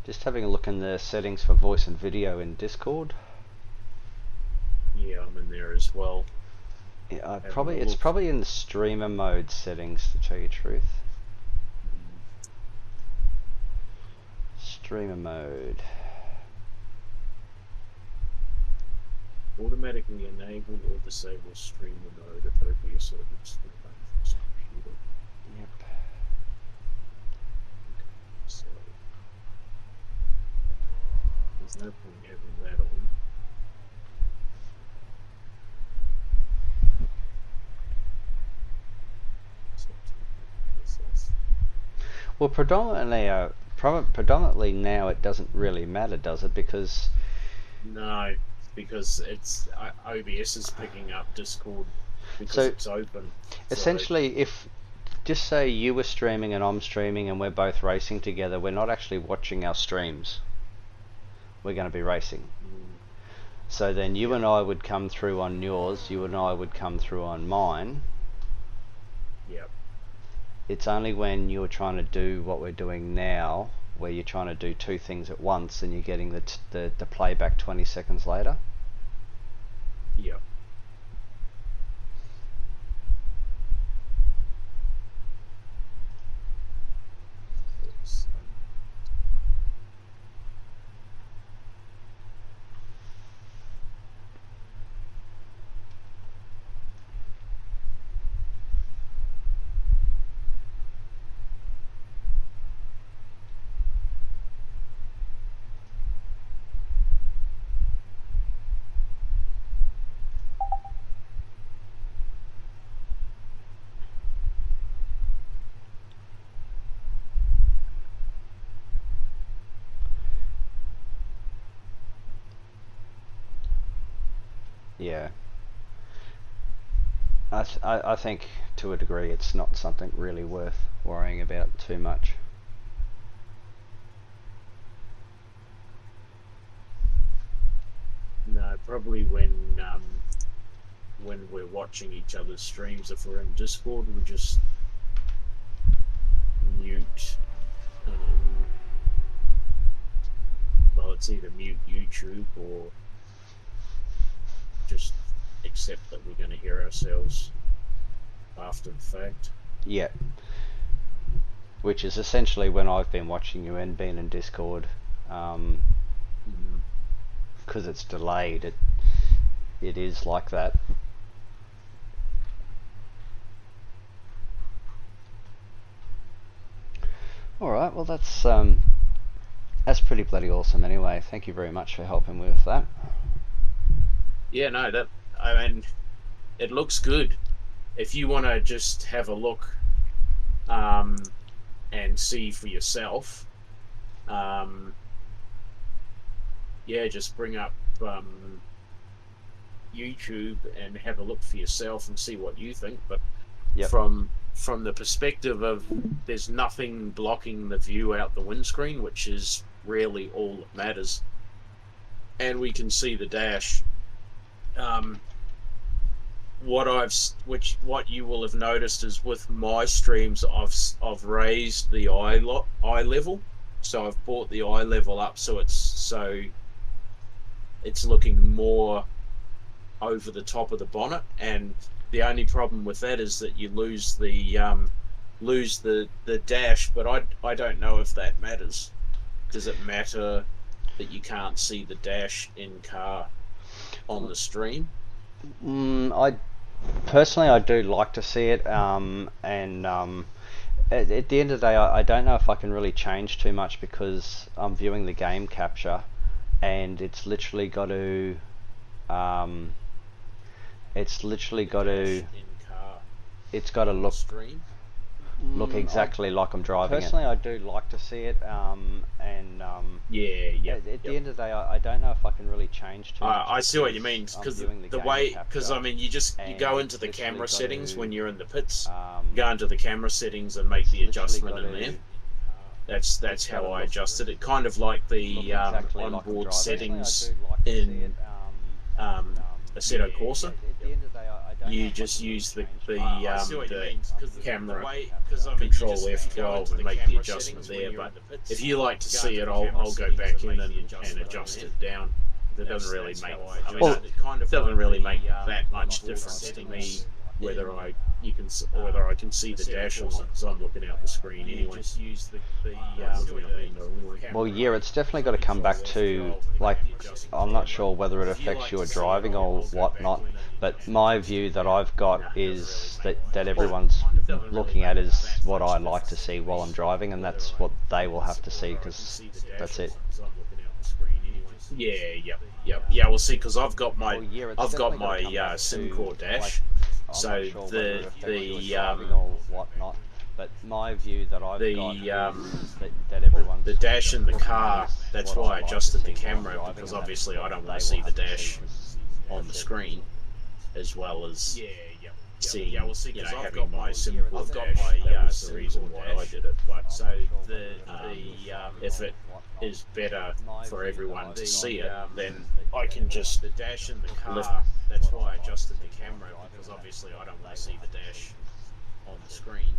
Just having a look in the settings for voice and video in Discord. Yeah, I'm in there as well. Yeah, it's probably in the streamer mode settings, to tell you the truth. Streamer mode. Automatically enable or disable streamer mode if OBS opens the computer. Yep. So there's no point having that on. Well, predominantly now it doesn't really matter, does it? Because no, because it's OBS is picking up Discord because it's open. Essentially, if just say you were streaming and I'm streaming and we're both racing together, we're not actually watching our streams. We're going to be racing. So then you and I would come through on yours, you and I would come through on mine. Yep. It's only when you're trying to do what we're doing now, where you're trying to do two things at once and you're getting the playback 20 seconds later. Yep. Yeah. I think to a degree it's not something really worth worrying about too much. No, probably when we're watching each other's streams, if we're in Discord, we'll just mute. Well, it's either mute YouTube or just accept that we're going to hear ourselves after the fact. Yeah. Which is essentially when I've been watching you and been in Discord, because it's delayed. It is like that. All right. Well, that's pretty bloody awesome. Anyway, thank you very much for helping with that. Yeah, no, I mean, it looks good. If you want to just have a look and see for yourself, yeah, just bring up YouTube and have a look for yourself and see what you think. But yep. From the perspective of there's nothing blocking the view out the windscreen, which is really all that matters, and we can see the dash. What you will have noticed is with my streams, I've raised the eye level, so I've brought the eye level up so it's looking more over the top of the bonnet, and the only problem with that is that you lose the dash, but I don't know if that matters. Does it matter that you can't see the dash in car on the stream? I personally do like to see it, and at the end of the day, I don't know if I can really change too much because I'm viewing the game capture, and it's literally got to look stream. Look exactly like I'm driving personally, it. I do like to see it, and yeah. At the end of the day, I don't know if I can really change too much. I see what you mean, because the way, because I mean, you go into the camera settings when you're in the pits, go into the camera settings and make the adjustment in there. That's how I adjusted it. Kind of like the onboard settings in Assetto Corsa. You just use the camera control F12 and make the adjustment there. But if you like to see it, I'll go back in and adjust it down. It doesn't really make. I mean, it doesn't really make that much difference to me whether I can see the dash or not, because I'm looking out the screen anyway. Well, yeah, it's definitely got to come back to, like, I'm not sure whether it affects your driving or whatnot, but my view that I've got is that everyone's looking at is what I like to see while I'm driving, and that's what they will have to see, because that's it. Yeah. Well, see, because I've got my SimCore dash. So the whatnot, but my view that I've got that everyone's the dash in the car. That's why I adjusted the camera, because obviously I don't want to see the dash on the screen, as well as seeing, Yeah, well, see, you know, 'cause I've having got my my SIM I've cord got dash. my, That was the SIM reason cord why I dash. did it. But So if it is better for everyone to see it, then I can just the dash in the car. lift. That's why I adjusted the camera, because obviously I don't want to see the dash on the screen,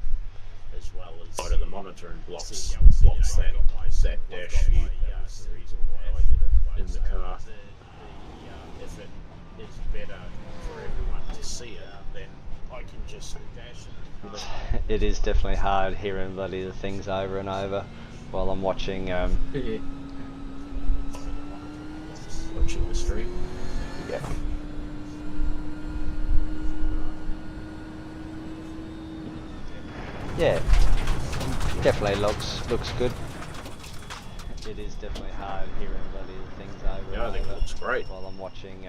as well as Side of the monitor and blocks blocks that I've dash got view my, in the reason why I did it. the car. If it is better for everyone to see it, then I can just dash in the car. It is definitely hard hearing bloody the things over and over while I'm watching. Watching the stream. Yeah. Yeah, definitely looks good. It is definitely hard hearing bloody the things over Yeah, I and think it over looks great. while I'm watching.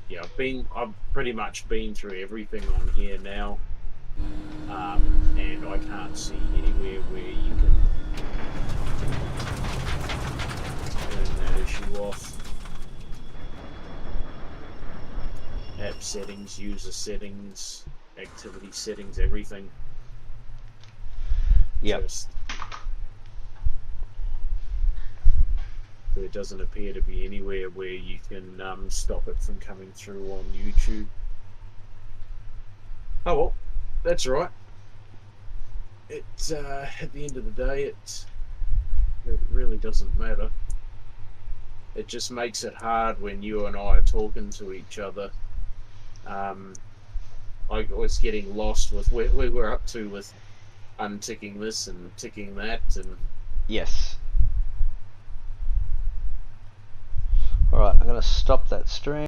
Yeah, I've pretty much been through everything on here now, and I can't see anywhere where you can turn that issue off. App settings, user settings, activity settings, everything. Yep. Just there doesn't appear to be anywhere where you can stop it from coming through on YouTube. Oh well, that's right. It's at the end of the day, it really doesn't matter. It just makes it hard when you and I are talking to each other. I was getting lost with where we're up to with unticking this and ticking that, and Yes. Alright, I'm going to stop that stream.